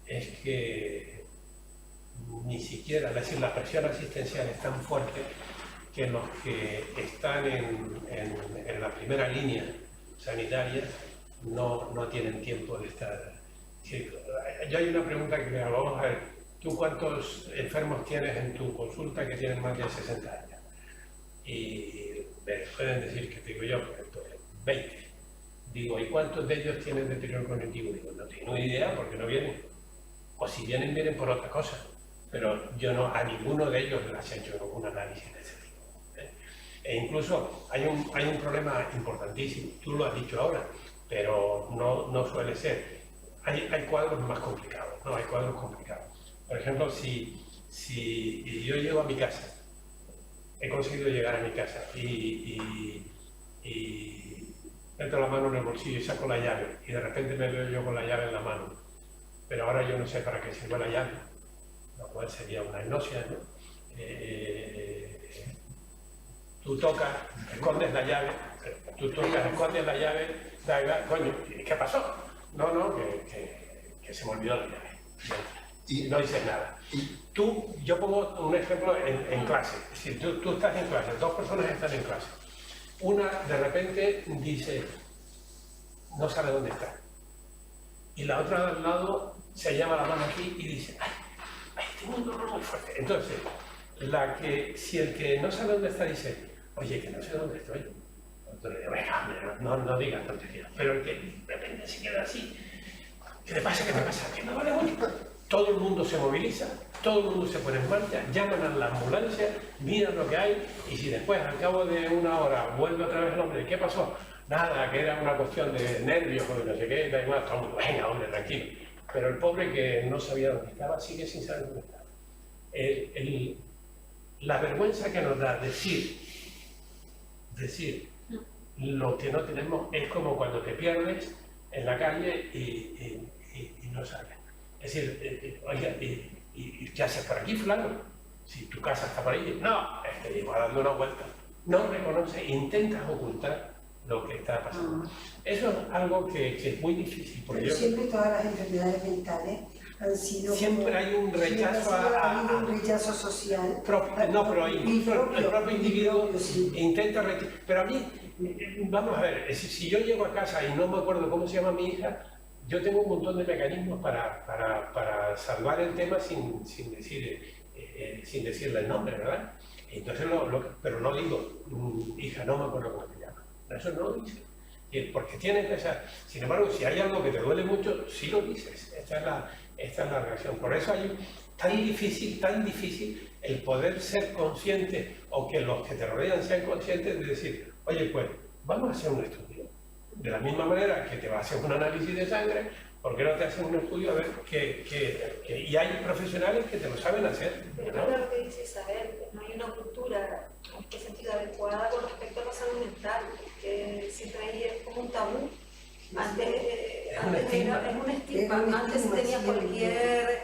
C: es que ni siquiera, es decir, la presión asistencial es tan fuerte que los que están en la primera línea sanitaria no tienen tiempo de estar. Sí, yo hay una pregunta que me hago, vamos a ver, ¿tú cuántos enfermos tienes en tu consulta que tienen más de 60 años? Y me pueden decir, que digo yo, por ejemplo, 20. Digo, ¿y cuántos de ellos tienen deterioro cognitivo? Digo, no tengo ni idea porque no vienen. O si vienen por otra cosa. Pero yo a ninguno de ellos les he hecho un análisis de ese tipo. E incluso hay un problema importantísimo, tú lo has dicho ahora, pero no suele ser. Hay cuadros más complicados, ¿no? Hay cuadros complicados. Por ejemplo, si yo llego a mi casa, he conseguido llegar a mi casa y meto la mano en el bolsillo y saco la llave, y de repente me veo yo con la llave en la mano, pero ahora yo no sé para qué sirve la llave, lo cual sería una hipnosis, ¿no? Tú tocas, escondes la llave, coño, ¿qué pasó? No, que se me olvidó la llave.
E: Y
C: no dices nada. Yo pongo un ejemplo en clase. Si tú estás en clase, dos personas están en clase. Una de repente dice, no sabe dónde está. Y la otra al lado se llama la mano aquí y dice, ay, tengo un dolor muy fuerte. Entonces, si el que no sabe dónde está dice, oye, que no sé dónde estoy. Entonces, venga, no digas tonterías. Pero el que de repente se queda así, ¿qué le pasa? ¿Qué me pasa? Que no vale mucho. Todo el mundo se moviliza, todo el mundo se pone en marcha, llaman a la ambulancia, miran lo que hay y si después, al cabo de una hora, vuelve otra vez el hombre, ¿qué pasó? Nada, que era una cuestión de nervios o de no sé qué, da igual, todo el mundo, venga, hombre, tranquilo. Pero el pobre que no sabía dónde estaba sigue sin saber dónde estaba. La vergüenza que nos da decir lo que no tenemos es como cuando te pierdes en la calle y no sabes. Es decir, oiga, ¿y qué haces por aquí, fulano? Si tu casa está por ahí, no, llevo dando una vuelta. No reconoce, intentas ocultar lo que está pasando. Eso es algo que es muy difícil.
D: Pero siempre todas las enfermedades mentales han sido...
C: Siempre hay un rechazo
D: ha habido un rechazo social.
C: No, pero incluso el propio individuo intenta rechazar. Pero a mí, vamos a ver, si yo llego a casa y no me acuerdo cómo se llama mi hija, yo tengo un montón de mecanismos para salvar el tema sin decirle el nombre, ¿verdad? Entonces, pero no digo, hija, no me acuerdo cómo te llama. Eso no lo dices. Porque tienes esa... Sin embargo, si hay algo que te duele mucho, sí lo dices. Esta es la reacción. Por eso hay tan difícil el poder ser consciente o que los que te rodean sean conscientes de decir, oye, pues, vamos a hacer un estudio. De la misma manera que te va a hacer un análisis de sangre, ¿por qué no te hacen un estudio a ver y hay profesionales que te lo saben hacer?
B: Pero claro lo que dice Isabel, no hay una cultura en este sentido adecuada con respecto a la salud mental, que siempre ahí es como un tabú. Antes es un estigma. Antes se tenía cualquier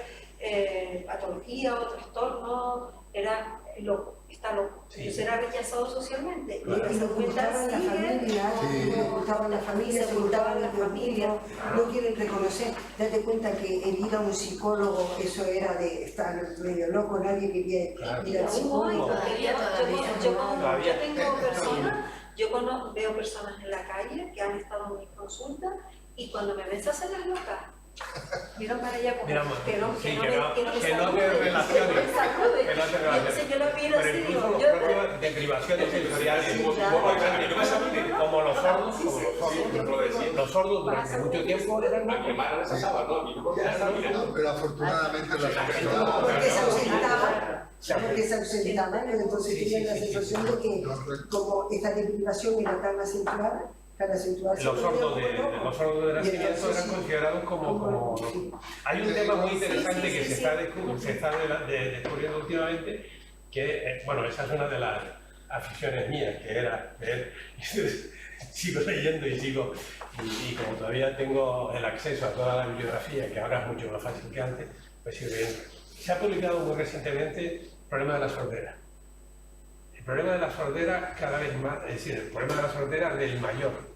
B: patología o trastorno, era loco, está loco. Entonces era rechazado socialmente.
D: Claro. Y lo ocultaban la familia, se ocultaban la familia, no quieren reconocer. Date cuenta que el ir a un psicólogo, eso era de estar medio loco, nadie quería ir al psicólogo.
B: Yo tengo personas, veo personas en la calle que han estado en mi consulta y cuando me ven se hacen las locas. Miran para allá como que no te relaciones. Entonces yo lo miro así,
C: digo, yo de privaciones sensoriales, como los sordos, los sordos durante mucho tiempo eran
I: a mi hermana les asaba, ¿no?
E: Pero afortunadamente las personas...
D: Porque se ausentaban, entonces tenían la sensación de que como esta deprivación era tan acentuada,
C: los sordos de nacimiento eran considerados como... Hay un tema muy interesante que se está descubriendo últimamente, que, bueno, esa es una de las aficiones mías, que era leer. Sigo leyendo y como todavía tengo el acceso a toda la bibliografía, que ahora es mucho más fácil que antes, pues sigo leyendo. Se ha publicado muy recientemente el problema de la sordera. El problema de la sordera cada vez más, es decir, el problema de la sordera del mayor.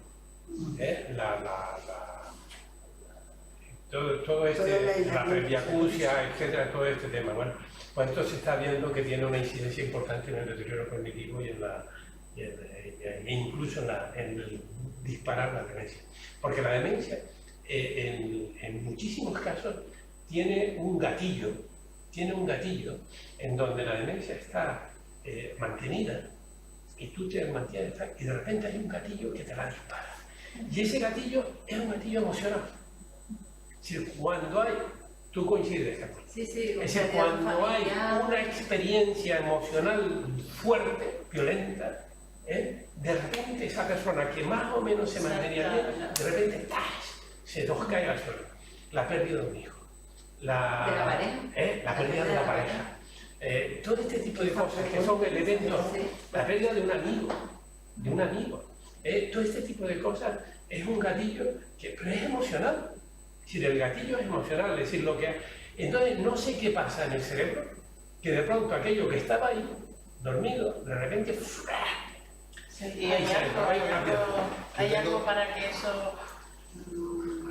C: La presbiacusia, etcétera, todo este tema. Bueno, pues esto se está viendo que tiene una incidencia importante en el deterioro cognitivo y incluso en el disparar la demencia. Porque la demencia, en muchísimos casos, tiene un gatillo en donde la demencia está mantenida y tú te mantienes y de repente hay un gatillo que te la dispara. Y ese gatillo es un gatillo emocional. Es decir, cuando hay, tú coincides, es decir, cuando hay una experiencia emocional fuerte, violenta, de repente esa persona que más o menos se mantenía bien, de repente se nos cae al suelo. La pérdida de un hijo. La pérdida de la pareja. Todo este tipo de cosas que son elementos, la pérdida de un amigo, todo este tipo de cosas es un gatillo pero es emocional. Es decir, el gatillo es emocional, es decir, entonces no sé qué pasa en el cerebro, que de pronto aquello que estaba ahí, dormido, de repente
F: hay algo para que eso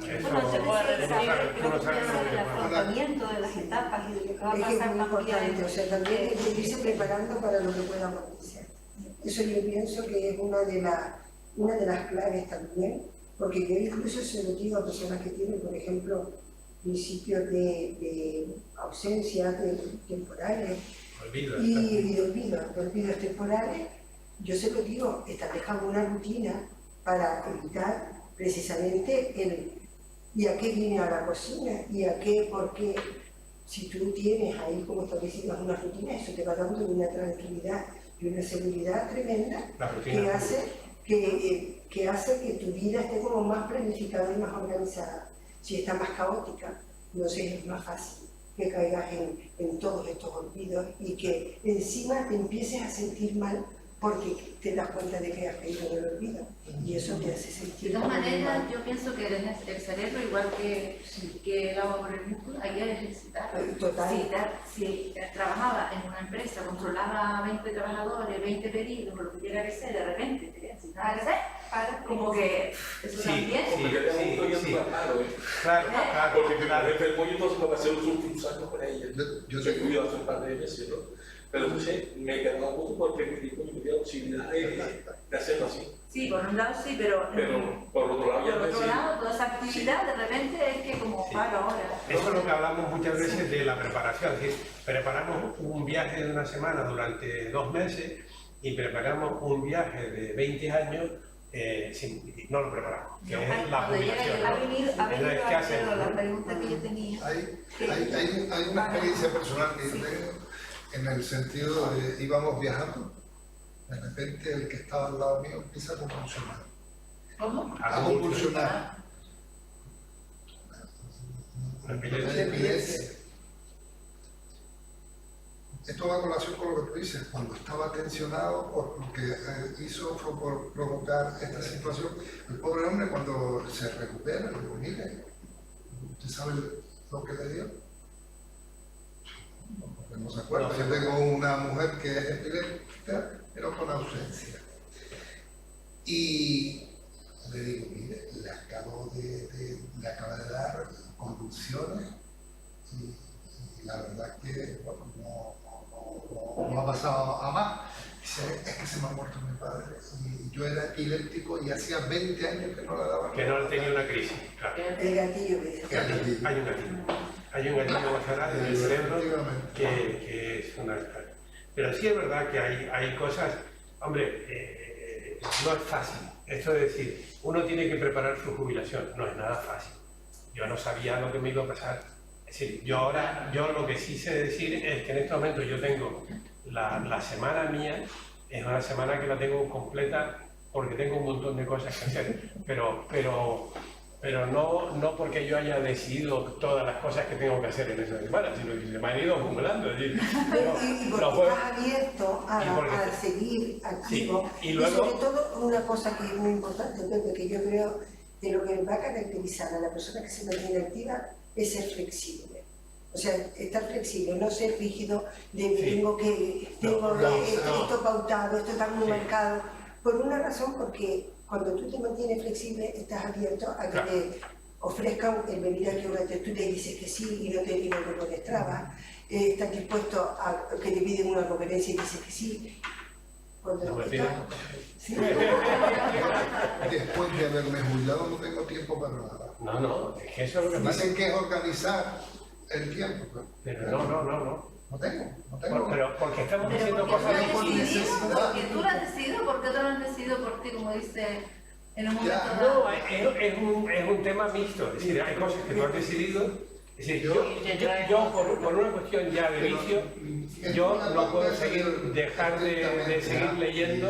C: Eso
B: Bueno,
F: se puede
B: entonces,
F: repetir,
B: creo que piensa del afrontamiento de las etapas y de lo que va a
D: Es que
B: pasar
D: es muy
B: también.
D: importante, o sea, también hay que irse preparando para lo que pueda acontecer. Eso yo pienso que es una de las claves también, porque yo incluso se lo digo a personas que tienen, por ejemplo, principios de ausencia temporales y de olvidos temporales. Yo se lo digo, establezcan una rutina para evitar precisamente el ¿y a qué viene a la cocina? ¿Y a qué? Porque si tú tienes ahí como establecidas una rutina, eso te va dando una tranquilidad y una seguridad tremenda que hace que tu vida esté como más planificada y más organizada. Si está más caótica, entonces es más fácil que caigas en todos estos olvidos y que encima te empieces a sentir mal porque te das cuenta de que has caído en el olvido y eso te hace sentir
G: De todas maneras,
D: mal.
G: yo pienso que el cerebro, igual que el agua por el músculo, hay que ejercitarlo.
D: Total.
G: Si trabajaba en una empresa, controlaba 20 trabajadores, 20 pedidos, o lo que tuviera que ser, de repente tenía sin nada que hacer, como que eso también.
I: Porque tenemos un proyecto claro,
C: Claro,
I: porque el pollo entonces lo pasé los últimos años con ella.
E: Yo
I: Se
E: te
I: cuidó hace un par de meses, ¿no? Pero entonces me quedaba mucho porque me dijo que me dio la posibilidad de hacerlo así.
G: Sí, por un lado sí, pero
I: por otro lado ya
G: por
I: me
G: otro
I: decía.
G: lado, toda esa actividad de repente es que como para ahora.
C: Eso es lo que hablamos muchas veces de la preparación, es decir, preparamos un viaje de una semana durante 2 meses y preparamos un viaje de 20 años, no lo preparamos, que es la jubilación.
B: Ha venido
C: ¿Qué hacemos?
B: la pregunta que yo tenía.
E: Hay una experiencia personal que yo tengo en el sentido de íbamos viajando, de repente el que estaba al lado mío empieza a convulsionar.
F: ¿Cómo?
E: A convulsionar.
C: La
E: Epilepsia. Esto va a colación con lo que tú dices, cuando estaba tensionado por lo que hizo fue por provocar esta situación. El pobre hombre cuando se recupera, le digo, mire, ¿usted sabe lo que le dio? Porque no se acuerda. Yo tengo una mujer que es epiléptica, pero con ausencia. Y le digo, mire, le acaba de dar convulsiones y la verdad que bueno, no ha pasado a más. Dice, es que se me ha muerto mi padre y yo era epiléptico y hacía 20 años que no le daba.
C: Que no tenía una crisis, claro.
D: El gatillo que dice.
C: Hay un gatillo emocional en el cerebro que es una... Pero sí es verdad que hay cosas, hombre, no es fácil. Esto es decir, uno tiene que preparar su jubilación, no es nada fácil. Yo no sabía lo que me iba a pasar. Es decir, yo lo que sí sé decir es que en este momento yo tengo la semana mía, es una semana que la tengo completa porque tengo un montón de cosas que hacer, pero no porque yo haya decidido todas las cosas que tengo que hacer en esa semana, sino que se me han ido acumulando. Es decir,
D: y porque estás abierto a seguir activo.
C: Sí, y luego,
D: sobre todo una cosa que es muy importante, Pepe, que yo creo que lo que va a caracterizar a la persona que se mantiene activa es ser flexible. O sea, estar flexible, no ser rígido de tengo esto pautado, esto está muy marcado. Por una razón, porque cuando tú te mantienes flexible, estás abierto a que te ofrezcan el venir aquí, tú le dices que sí y no te pones trabas, estás dispuesto a que te piden una conferencia y dices que sí.
E: ¿Sí? Después de haberme jubilado no tengo tiempo para nada.
C: No, es que eso es lo que pasa.
E: Dicen que es organizar el tiempo.
C: Pero no.
E: No tengo.
C: Pero porque estamos diciendo
G: porque
C: cosas
G: porque tú lo has decidido, porque otros lo han decidido por ti, como dice en un momento
C: No,
G: dado.
C: es un tema mixto. Es decir, hay cosas que tú has decidido. Es decir, yo por una cuestión ya de vicio, yo no puedo dejar de seguir leyendo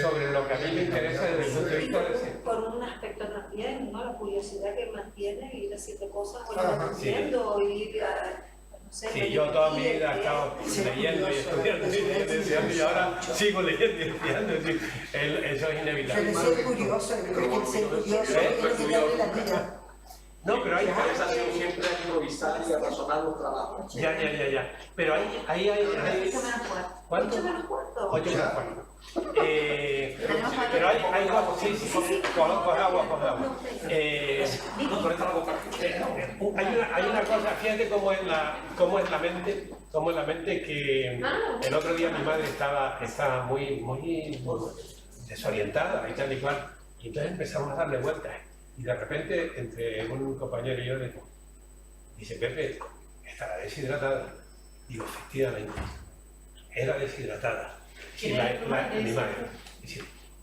C: sobre lo que a mí me interesa desde el punto de vista de...
B: Por un aspecto también, ¿no? La curiosidad que mantiene, ir haciendo cosas, o ir aprendiendo, ir a...
C: Sí, yo toda mi vida he estado leyendo y estudiando y ahora sigo leyendo y estudiando, es decir, eso es inevitable.
D: Pero ser curioso, el ser curioso es darle la vida.
C: No, pero hay...
I: Esa ha sido siempre a improvisar y a razonar los trabajos.
C: Ya. Pero ahí hay...
G: 8 menos 4.
C: ¿Cuánto?
B: 8 menos cuarto.
C: 8 menos 4. Pero hay cosas... Sí, coge agua. Hay una cosa, fíjate cómo es la mente que el otro día mi madre estaba muy desorientada y tal y cual. Y entonces empezamos a darle vueltas. Y de repente, entre un compañero y yo, dice, Pepe, ¿estará deshidratada? Digo, efectivamente, era deshidratada. Y mi madre.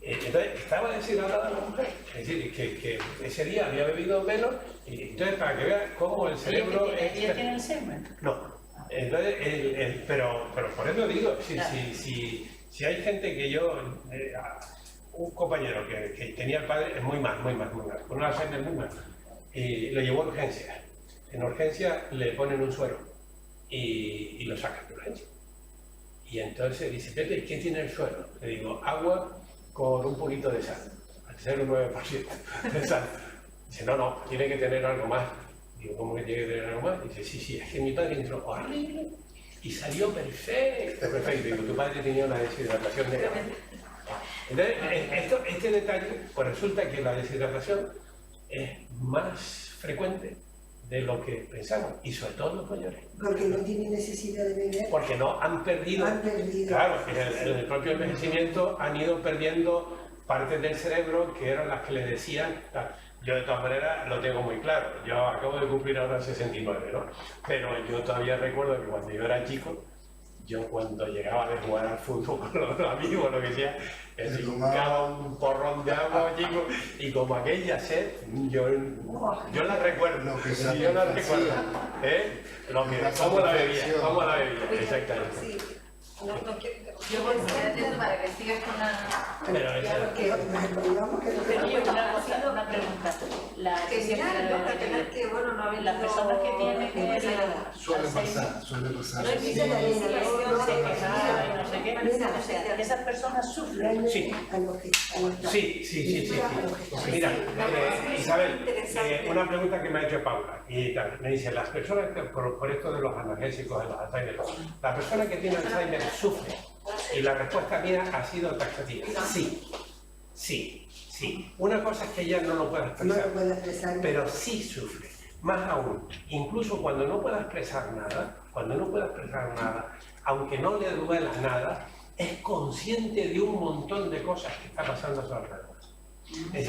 C: Entonces, estaba deshidratada la mujer. Es decir, que ese día había bebido menos. Y entonces, para que veas cómo el cerebro...
F: ¿Ella tiene Alzheimer?
C: No. Entonces, pero por eso digo, si hay gente que yo... un compañero que tenía el padre es muy mal, con una Alzheimer muy mal, y lo llevó a urgencias. En urgencia le ponen un suero y lo sacan de urgencia. Y entonces dice, Pepe, ¿qué tiene el suero? Le digo, agua con un poquito de sal, al ser un 9% de sal. Dice, no, tiene que tener algo más. Digo, ¿cómo que tiene que tener algo más? Dice, sí, es que mi padre entró horrible y salió perfecto. Digo, tu padre tenía una deshidratación de grave. Entonces, este detalle, pues resulta que la deshidratación es más frecuente de lo que pensamos, y sobre todo los mayores.
D: Porque no tienen necesidad de beber.
C: Porque no han perdido. Claro, en el propio envejecimiento han ido perdiendo partes del cerebro que eran las que les decían. Yo de todas maneras lo tengo muy claro, yo acabo de cumplir ahora 69, ¿no? Pero yo todavía recuerdo que cuando yo era chico, yo cuando llegaba de jugar al fútbol con los amigos o lo que sea, me hincaba un porrón de agua, chico, y como aquella sed, yo la recuerdo, yo la recuerdo, ¿cómo la bebía, exactamente.
B: Sí. No quiero
G: Yo voy a decir para que sigas con la...
C: Pero
F: una pregunta. Las personas que tienen
E: Suele pasar.
F: esas personas sufren.
C: Sí. Mira, Isabel, una pregunta que me ha hecho Paula, y tal, me dice, las personas que, por esto de los analgésicos, de los Alzheimer, la persona que tiene Alzheimer sufre, y la respuesta mía ha sido taxativa. Sí. Una cosa es que ella no lo pueda expresar, pero sí sufre. Más aún, incluso cuando no pueda expresar nada, aunque no le duela nada, es consciente de un montón de cosas que está pasando a su alrededor. Es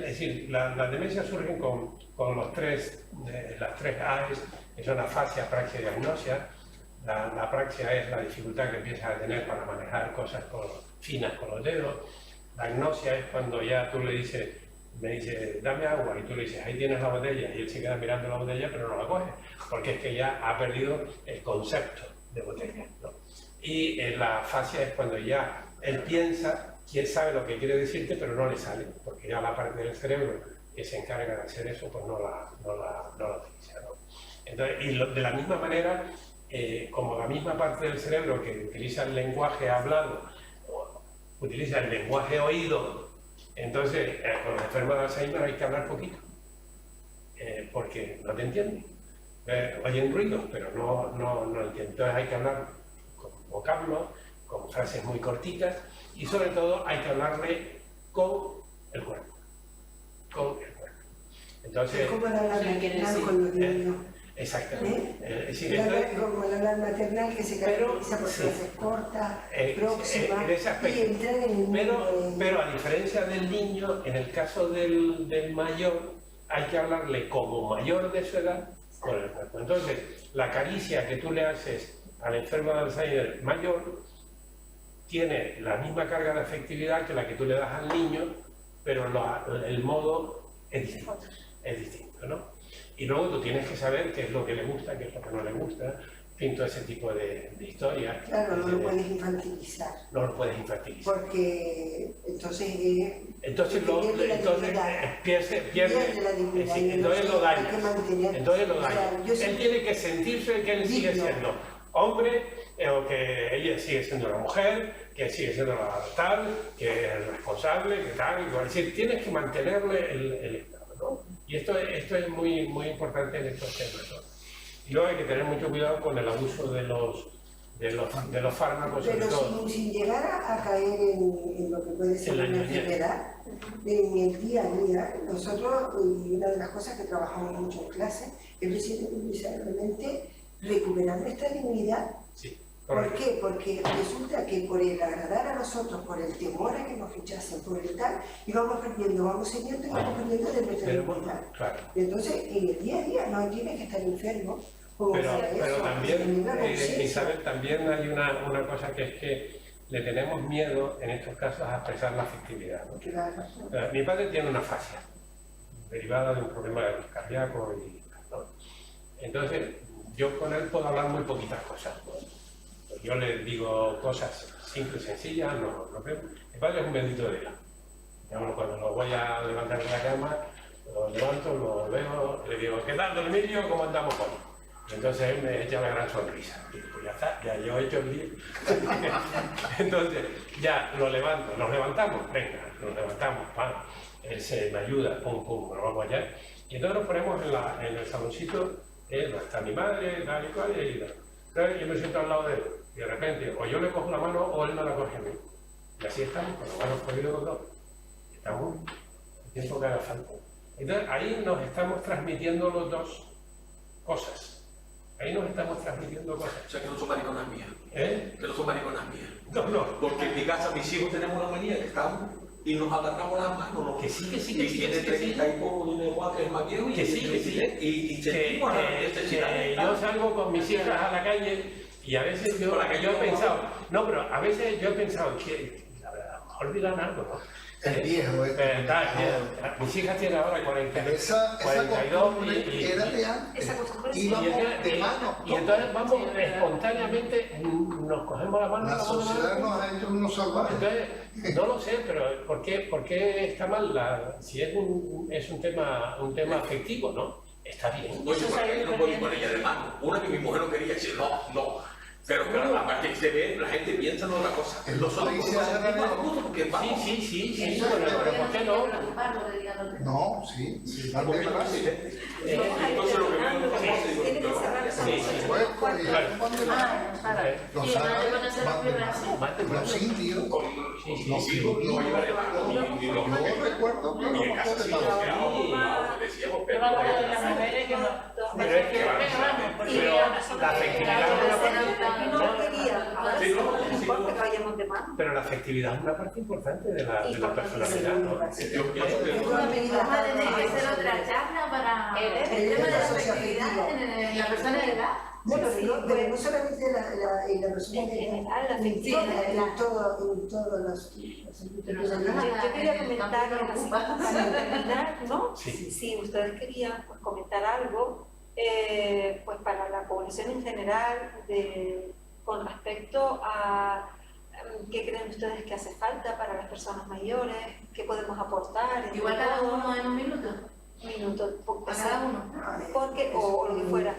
C: decir, las demencias surgen con las tres A's, que son afasia, apraxia y agnosia. La apraxia es la dificultad que empiezas a tener para manejar cosas finas con los dedos. La agnosia es cuando ya tú me dice, dame agua, y tú le dices, ahí tienes la botella, y él se queda mirando la botella, pero no la coge, porque es que ya ha perdido el concepto de botella, ¿no? Y la afasia es cuando ya él piensa, quién sabe lo que quiere decirte, pero no le sale, porque ya la parte del cerebro que se encarga de hacer eso, pues no la utiliza, ¿no? Entonces, y de la misma manera, como la misma parte del cerebro que utiliza el lenguaje hablado, utiliza el lenguaje oído, entonces con los enfermos de Alzheimer hay que hablar poquito, porque no te entienden. Oyen ruidos, pero no entienden. Entonces hay que hablar con vocablos, con frases muy cortitas, y sobre todo hay que hablarle con el cuerpo. Entonces,
D: es como la maternal con los niños.
C: Exactamente.
D: Como la maternal que se caracteriza por frases cortas, próximas, y entrar en el mundo.
C: Pero a diferencia del niño, en el caso del mayor, hay que hablarle como mayor de su edad con el cuerpo. Entonces, la caricia que tú le haces al enfermo de Alzheimer mayor tiene la misma carga de afectividad que la que tú le das al niño, pero el modo es distinto, ¿no? Y luego tú tienes que saber qué es lo que le gusta, qué es lo que no le gusta, en fin, todo ese tipo de historias.
D: Claro, no lo puedes infantilizar.
C: No lo puedes infantilizar.
D: Porque entonces
C: pierde la dignidad. Entonces lo daña. Él tiene que sentirse que él sigue siendo hombre, o que ella sigue siendo una mujer, que sigue siendo tal, que es responsable, que tal, igual. Es decir, tienes que mantenerle el estado, ¿no? eso es muy, muy importante en estos temas, ¿no? Y luego hay que tener mucho cuidado con el abuso de los fármacos, sobre
D: pero
C: todo.
D: sin llegar a caer en lo que puede ser una enfermedad, en el día a día, nosotros, y una de las cosas que trabajamos mucho en clase, es precisamente recuperar nuestra dignidad.
C: Sí,
D: ¿Por qué? Porque resulta que por el agradar a nosotros, por el temor a que nos rechacen, por el tal, y vamos perdiendo, vamos cediendo y vamos perdiendo de nuestra dignidad.
C: Claro.
D: Y entonces, en el día a día no tienes que estar enfermo.
C: Pero también, Isabel, también hay una cosa que es que le tenemos miedo en estos casos a expresar la afectividad, ¿no?
D: Claro.
C: Mi padre tiene una fascia derivada de un problema cardíaco y, ¿no? Entonces yo con él puedo hablar muy poquitas cosas, ¿no? Pues yo le digo cosas simples, sencillas, no veo. Mi padre es un bendito de Dios. Cuando lo voy a levantar de la cama, lo levanto, lo veo, le digo, ¿qué tal, don Emilio? ¿Cómo andamos hoy? Y entonces él me echa una gran sonrisa. Y digo, pues ya está, ya yo he hecho el lío. Entonces, ya lo levanto, nos levantamos, venga, nos levantamos, vamos. Él me ayuda, pum, nos vamos allá. Y entonces nos ponemos en el saloncito, donde está mi madre, tal y cual, y yo me siento al lado de él. Y de repente, o yo le cojo la mano o él me la coge a mí. Y así estamos, con las manos cogidas los dos. Y estamos el tiempo que haga falta. Entonces, ahí nos estamos transmitiendo los dos cosas. Ahí nos estamos transmitiendo cosas.
I: O sea, que no son mariconas mías.
C: ¿Eh?
I: Que no son mariconas mías.
C: No.
I: Porque en mi casa, mis hijos tenemos una manía que estamos y nos agarramos las manos, ¿no?
C: Que sí.
I: Y tiene 30 y poco, tiene 4, es más viejo.
C: Que sí.
I: Y sentimos
C: que yo salgo con mis hijas a la calle y a veces yo he pensado, pero a veces yo he pensado que a lo mejor dirán algo, ¿no?
E: El viejo,
C: mis hijas tienen ahora 42
E: esa costumbre era de antes.
B: Esa costumbre sí.
E: Íbamos de mano.
C: Y entonces vamos espontáneamente, nos cogemos la mano.
E: La sociedad nos ha hecho unos salvajes.
C: Entonces, no lo sé, pero ¿por qué está mal? Si es un tema afectivo, ¿no? Está bien.
I: Oye, porque yo no voy con ella de mano. Una que mi mujer no quería decir, no. Pero claro, aparte que se ve, la gente piensa en otra cosa. Nosotros porque vamos.
C: Sí, pero ¿por qué no?
E: No, sí.
I: Porque no es evidente. Entonces lo que veo
B: Tiene que cerrar
E: los indios, yo recuerdo que los
F: Yo me acuerdo de las mujeres que no.
C: Pero es que la afectividad es una parte.
B: No quería, ahora sí, no importa que vayamos de mano.
C: Pero la afectividad es una parte importante de la personalidad, ¿no?
G: Vamos a tener que hacer otra charla para el tema de la afectividad en la persona de edad.
D: Bueno, pero no solamente la persona de
B: edad, la afectividad.
D: En todas las
B: Yo quería comentar, para terminar, ¿no?
C: Sí.
B: Si ustedes querían comentar algo, pues para la población en general, con respecto a qué creen ustedes que hace falta para las personas mayores, qué podemos aportar.
G: Igual cada uno en un minuto.
B: Para
G: cada uno.
B: Porque, o lo que fuera.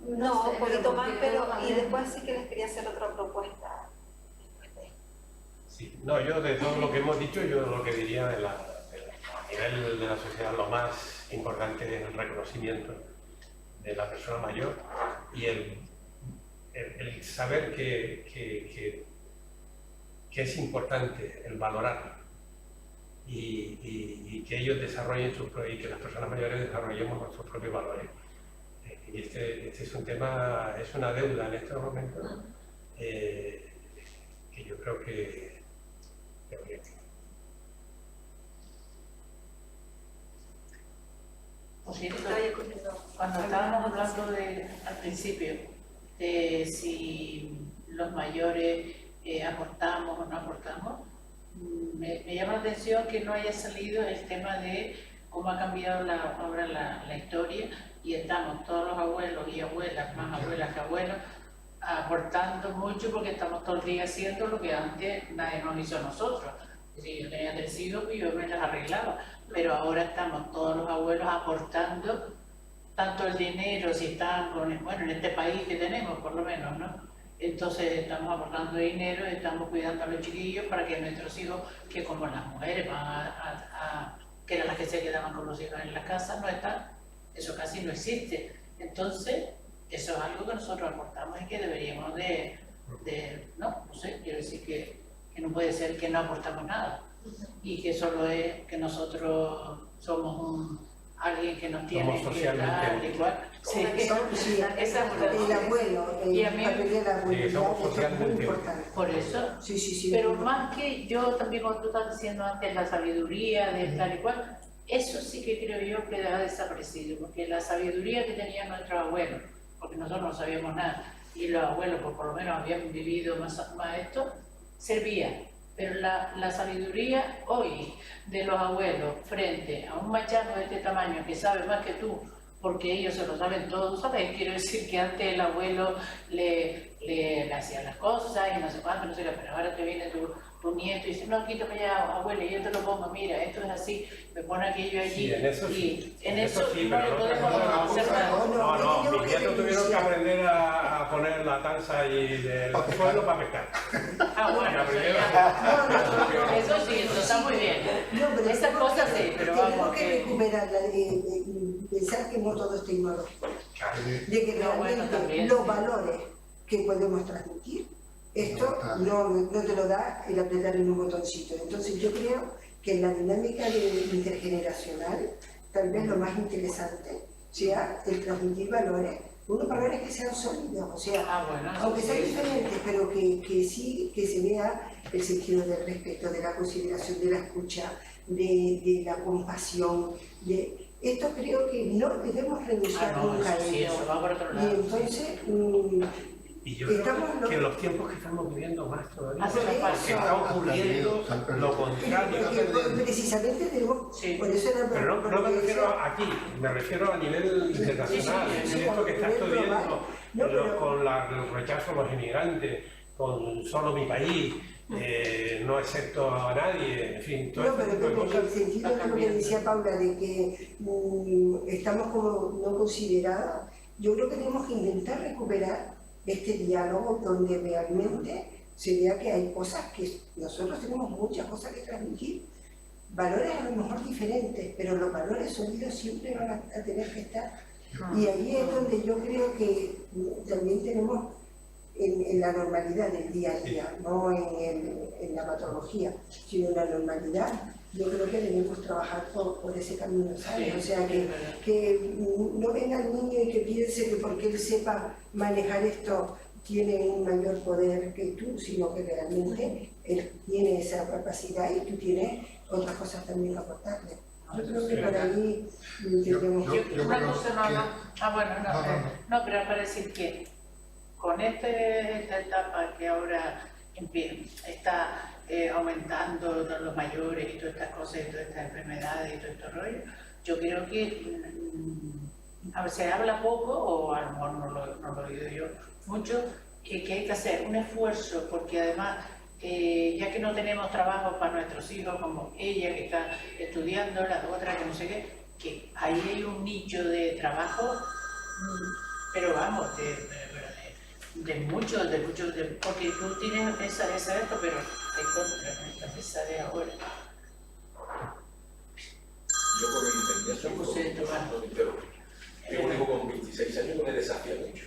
B: No, un poquito más, pero y después sí que les quería hacer otra propuesta.
C: Sí, no, yo de todo lo que hemos dicho, yo lo que diría a nivel de la sociedad, lo más importante es el reconocimiento de la persona mayor y el saber que es importante el valorarlo y que ellos desarrollen y que las personas mayores desarrollemos nuestros propios valores. Y este es un tema, es una deuda en estos momentos que yo creo que
F: Cuando estábamos hablando al principio de si los mayores aportamos o no aportamos, me llama la atención que no haya salido el tema de cómo ha cambiado ahora la historia y estamos todos los abuelos y abuelas, más abuelas que abuelos, aportando mucho porque estamos todo el día haciendo lo que antes nadie nos hizo a nosotros. Si yo tenía 3 hijos y yo me las arreglaba, pero ahora estamos todos los abuelos aportando tanto el dinero, si están en este país que tenemos por lo menos, ¿no? Entonces estamos aportando dinero, estamos cuidando a los chiquillos para que nuestros hijos, que como las mujeres van que eran las que se quedaban con los hijos en las casas, no están, eso casi no existe. Entonces, eso es algo que nosotros aportamos y que deberíamos no sé, quiero decir que no puede ser que no aportamos nada y que solo es que nosotros somos alguien que nos tiene que dar igual.
D: Sí, el abuelo,
F: y a mí,
D: papel de la abuela,
C: somos
D: esto es muy
C: socialmente
D: importante.
F: por eso,
D: Sí,
F: pero más que yo también, como tú estás diciendo antes, la sabiduría de tal y cual, eso sí que creo yo que ha desaparecido, porque la sabiduría que tenían nuestros abuelos, porque nosotros no sabíamos nada, y los abuelos, pues por lo menos habían vivido más esto, servía. Pero la sabiduría hoy de los abuelos frente a un machano de este tamaño que sabe más que tú, porque ellos se lo saben todo, ¿sabes? Quiero decir que antes el abuelo le hacía las cosas y no sé cuánto, no sé qué, pero ahora te viene tu nieto y dice, no, quítame ya, abuelo, y yo te lo pongo, mira, esto es así, me pone aquello allí.
C: Sí, en eso
F: y
C: sí.
F: en eso
C: sí,
F: no le
C: pero
F: podemos hacer nada.
C: No, mis nietos tuvieron que aprender a poner la tanza ahí del suelo para pescar.
F: Bueno, eso sí, eso está muy bien.
D: No,
F: Esas cosas sí, pero
D: tenemos
F: vamos
D: que recuperarla, pensar que no todo es tecnológico, de que realmente los valores que podemos transmitir, esto no te lo da el apretar en un botoncito. Entonces yo creo que en la dinámica intergeneracional, tal vez lo más interesante sea el transmitir valores, unos valores que sean sólidos, o sea, aunque sean diferentes, pero que sí, que se vea el sentido del respeto, de la consideración, de la escucha, de la compasión, esto creo que no debemos renunciar nunca a ello. Y entonces,
C: y yo creo que en los tiempos que estamos viviendo más todavía, está ocurriendo lo contrario.
D: Precisamente tenemos, por eso era
C: pero no me refiero aquí, me refiero a nivel internacional, en esto que está estudiando con el rechazo a los inmigrantes, con solo mi país, no excepto a nadie, en fin, todo este tipo de cosas.
D: En el sentido de lo que decía Paula, de que estamos como no considerados, yo creo que tenemos que intentar recuperar este diálogo donde realmente se vea que hay cosas que nosotros tenemos muchas cosas que transmitir, valores a lo mejor diferentes, pero los valores sólidos siempre van a tener que estar. Y ahí es donde yo creo que también tenemos en la normalidad del día a día, no en la patología, sino en la normalidad. Yo creo que debemos trabajar por ese camino, ¿sabes? O sea, que no venga el niño y que piense que porque él sepa manejar esto tiene un mayor poder que tú, sino que realmente él tiene esa capacidad y tú tienes otras cosas también que aportarle. Yo creo que por ahí tenemos que...
F: Una cosa no, pero para decir que con esta etapa que ahora está aumentando todos los mayores y todas estas cosas y todas estas enfermedades y todo este rollo, yo creo que se habla poco, o a lo mejor no lo he oído yo mucho, que hay que hacer un esfuerzo, porque además, ya que no tenemos trabajo para nuestros hijos, como ella que está estudiando, la otra que no sé qué, que ahí hay un nicho de trabajo, pero vamos, de mucho, porque tú tienes esa esto, pero hay contra esta mesa de ahora.
I: Yo por el internet tengo un hijo con 26 años que me desafía mucho.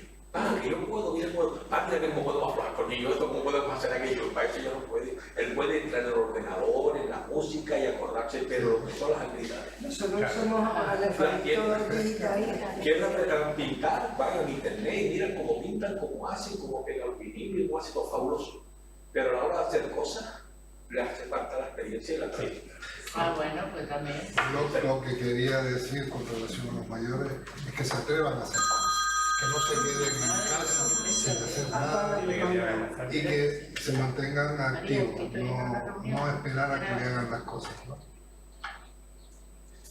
I: Que yo puedo, parte de cómo podemos hablar con ellos, esto cómo podemos hacer aquello, para eso ya no puede. Él puede entrar en el ordenador, en la música y acordarse, pero lo que son las habilidades.
D: Nosotros somos analfabetos digitales.
I: Quieren pintar, van a internet y miran cómo pintan, cómo hacen, cómo pegan el vinilo, cómo hacen todo fabuloso. Pero a la hora de hacer cosas, le hace falta la experiencia y la práctica.
F: Bueno, pues también.
E: Lo que quería decir con relación a los mayores es que se atrevan a hacer cosas, que no se queden en casa sin hacer nada y que se mantengan activos, no esperar a que le hagan las cosas, ¿no?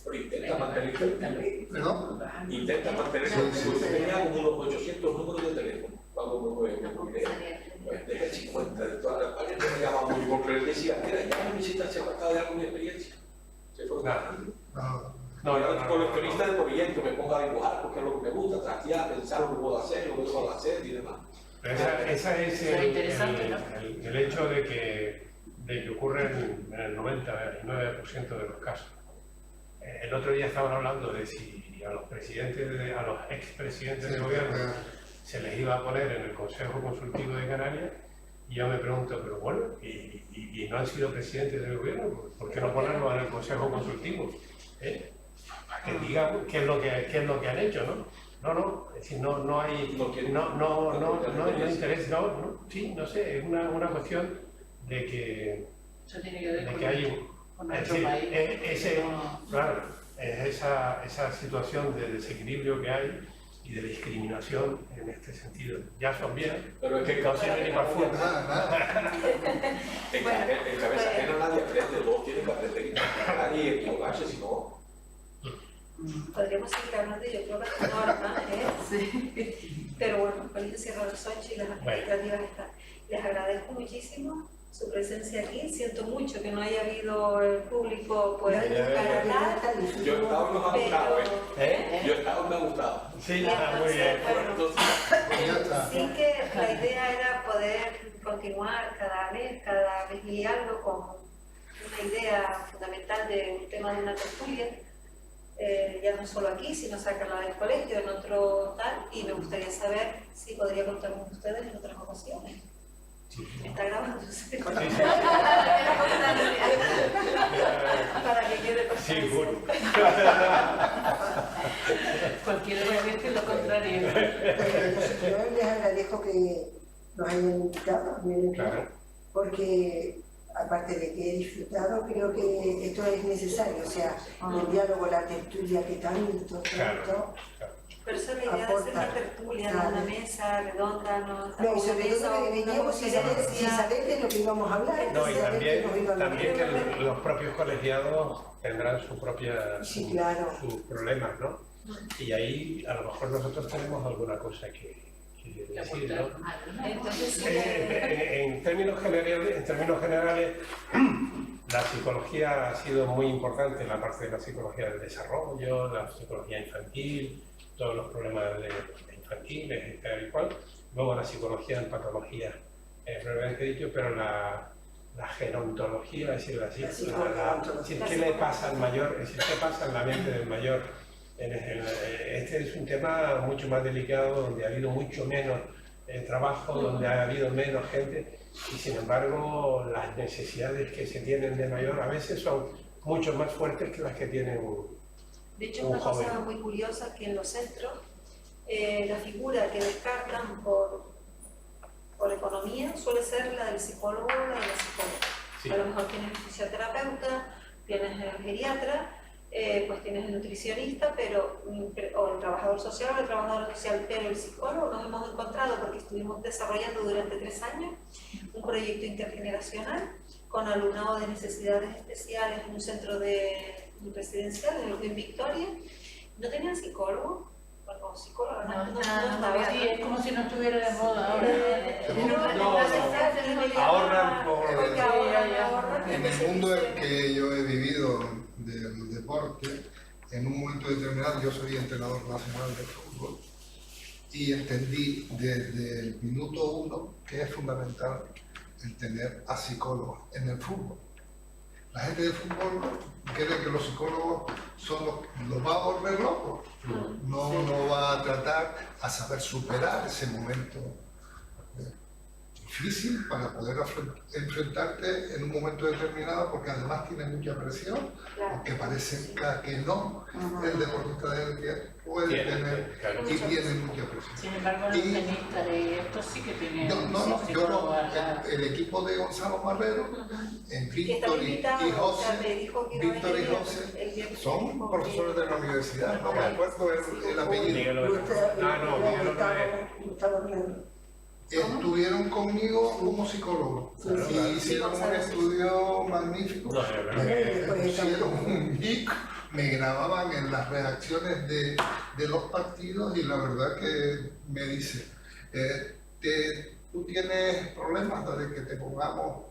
I: Pero intenta mantener.
E: ¿Perdón?
I: Intenta mantener. Usted tenía como unos 800 números de teléfono. Cuando me jubilé, pues dejé 50 de todas las cuales no me llamaban mucho porque les decía, mira, ya no necesitas ser parte de alguna experiencia. Se fue yo coleccionista de movimiento, me pongo a dibujar porque es lo que me gusta, trastear, pensar lo que puedo hacer, lo que puedo hacer y demás.
C: Ese es el hecho de que ocurre en el 99% de los casos. el otro día estaban hablando de si a los expresidentes de gobierno se les iba a poner en el Consejo Consultivo de Canarias, y yo me pregunto, pero bueno, ¿y no han sido presidentes del gobierno? ¿Por qué no ponerlos en el Consejo Consultivo? Para que digan qué es lo que han hecho, ¿no? No, es decir, no hay interés, sí, no sé, es una cuestión de que hay esa situación de desequilibro que hay y de discriminación en este sentido. Ya son bien,
I: pero es que
C: no sirve ni para fútbol.
I: En cabeza ajena nadie aprende, vos tienes que aprender nadie equivocarse, si no.
B: Podríamos seguir hablando, yo creo que es norma, sí. Pero bueno, con esto cierro los 8 y las expectativas están. Les agradezco muchísimo su presencia aquí. Siento mucho que no haya habido el público poder hablar.
I: Yo he estado y me ha gustado, Yo he estado y me ha gustado.
C: Sí, muy bien.
B: Sí que la idea era poder continuar cada vez y algo con una idea fundamental de un tema de una tertulia. Ya no solo aquí, sino sacarla del colegio, en otro tal, y me gustaría saber si podría contar con ustedes en otras ocasiones. Está grabando, ¿sí? Para que quede
C: seguro.
F: Cualquiera de veces lo contrario.
D: Yo les agradezco que nos hayan invitado, porque aparte de que he disfrutado, creo que esto es necesario, o sea, el diálogo, la tertulia que tanto,
B: pero eso es la idea de hacer una tertulia, una mesa redonda,
D: no, y sobre todo que veníamos sin saber de lo que íbamos a hablar.
C: No, y también que los propios colegiados tendrán sus problemas, ¿no? Y ahí a lo mejor nosotros tenemos alguna cosa que decir, ¿no? En términos generales, la psicología ha sido muy importante, la parte de la psicología del desarrollo, la psicología infantil, todos los problemas infantiles y tal y cual. Luego la psicología en patologías, brevemente dicho, pero la gerontología, decirlo así, ¿qué le pasa al mayor? Es decir, ¿qué pasa en la mente del mayor? Este es un tema mucho más delicado, donde ha habido mucho menos trabajo, donde ha habido menos gente, y sin embargo las necesidades que se tienen de mayor a veces son mucho más fuertes que las que tienen
B: de hecho, una cosa muy curiosa que en los centros la figura que descartan por economía suele ser la del psicólogo o la de la psicóloga. Sí. A lo mejor tienes el fisioterapeuta, tienes el geriatra, pues tienes el nutricionista, o el trabajador social o el trabajador social, pero el psicólogo nos hemos encontrado porque estuvimos desarrollando durante 3 años un proyecto intergeneracional con alumnado de necesidades especiales en un centro residencial en Victoria. ¿No tenían psicólogo? Bueno, psicóloga, no estaba.
F: Sí, es como si no estuviera de moda ahora.
C: Ahorran por...
E: En el mundo en que yo he vivido del deporte, en un momento determinado yo soy entrenador nacional de fútbol y entendí desde el minuto 1 que es fundamental el tener a psicólogos en el fútbol. La gente del fútbol cree que los psicólogos los va a volver locos, no va a tratar a saber superar ese momento difícil para poder enfrentarte en un momento determinado, porque además tiene mucha presión, porque parece que no, el deportista puede tener y tiene mucha presión.
F: Sin embargo, los tenistas de estos sí que tienen...
E: El equipo de Gonzalo Marrero, en Víctor y José, son profesores de la universidad, no me acuerdo el apellido. Estuvieron conmigo como psicólogo y hicieron un estudio magnífico. Hicieron un mic, me grababan en las reacciones de los partidos y la verdad que me dice, tú tienes problemas de que te pongamos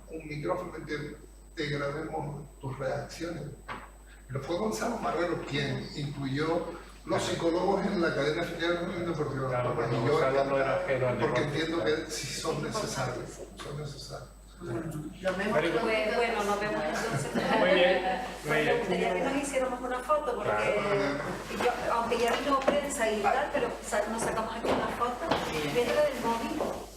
E: un micrófono y te grabemos tus reacciones. Pero fue Gonzalo Marrero quien incluyó los psicólogos en la cadena filial de Deportivo. Porque entiendo que sí son necesarios.
B: Bueno, nos vemos entonces.
C: Muy bien.
B: gustaría que nos hiciéramos una foto, porque yo, aunque ya vino prensa y tal, pero nos sacamos aquí una foto, viéndola del móvil.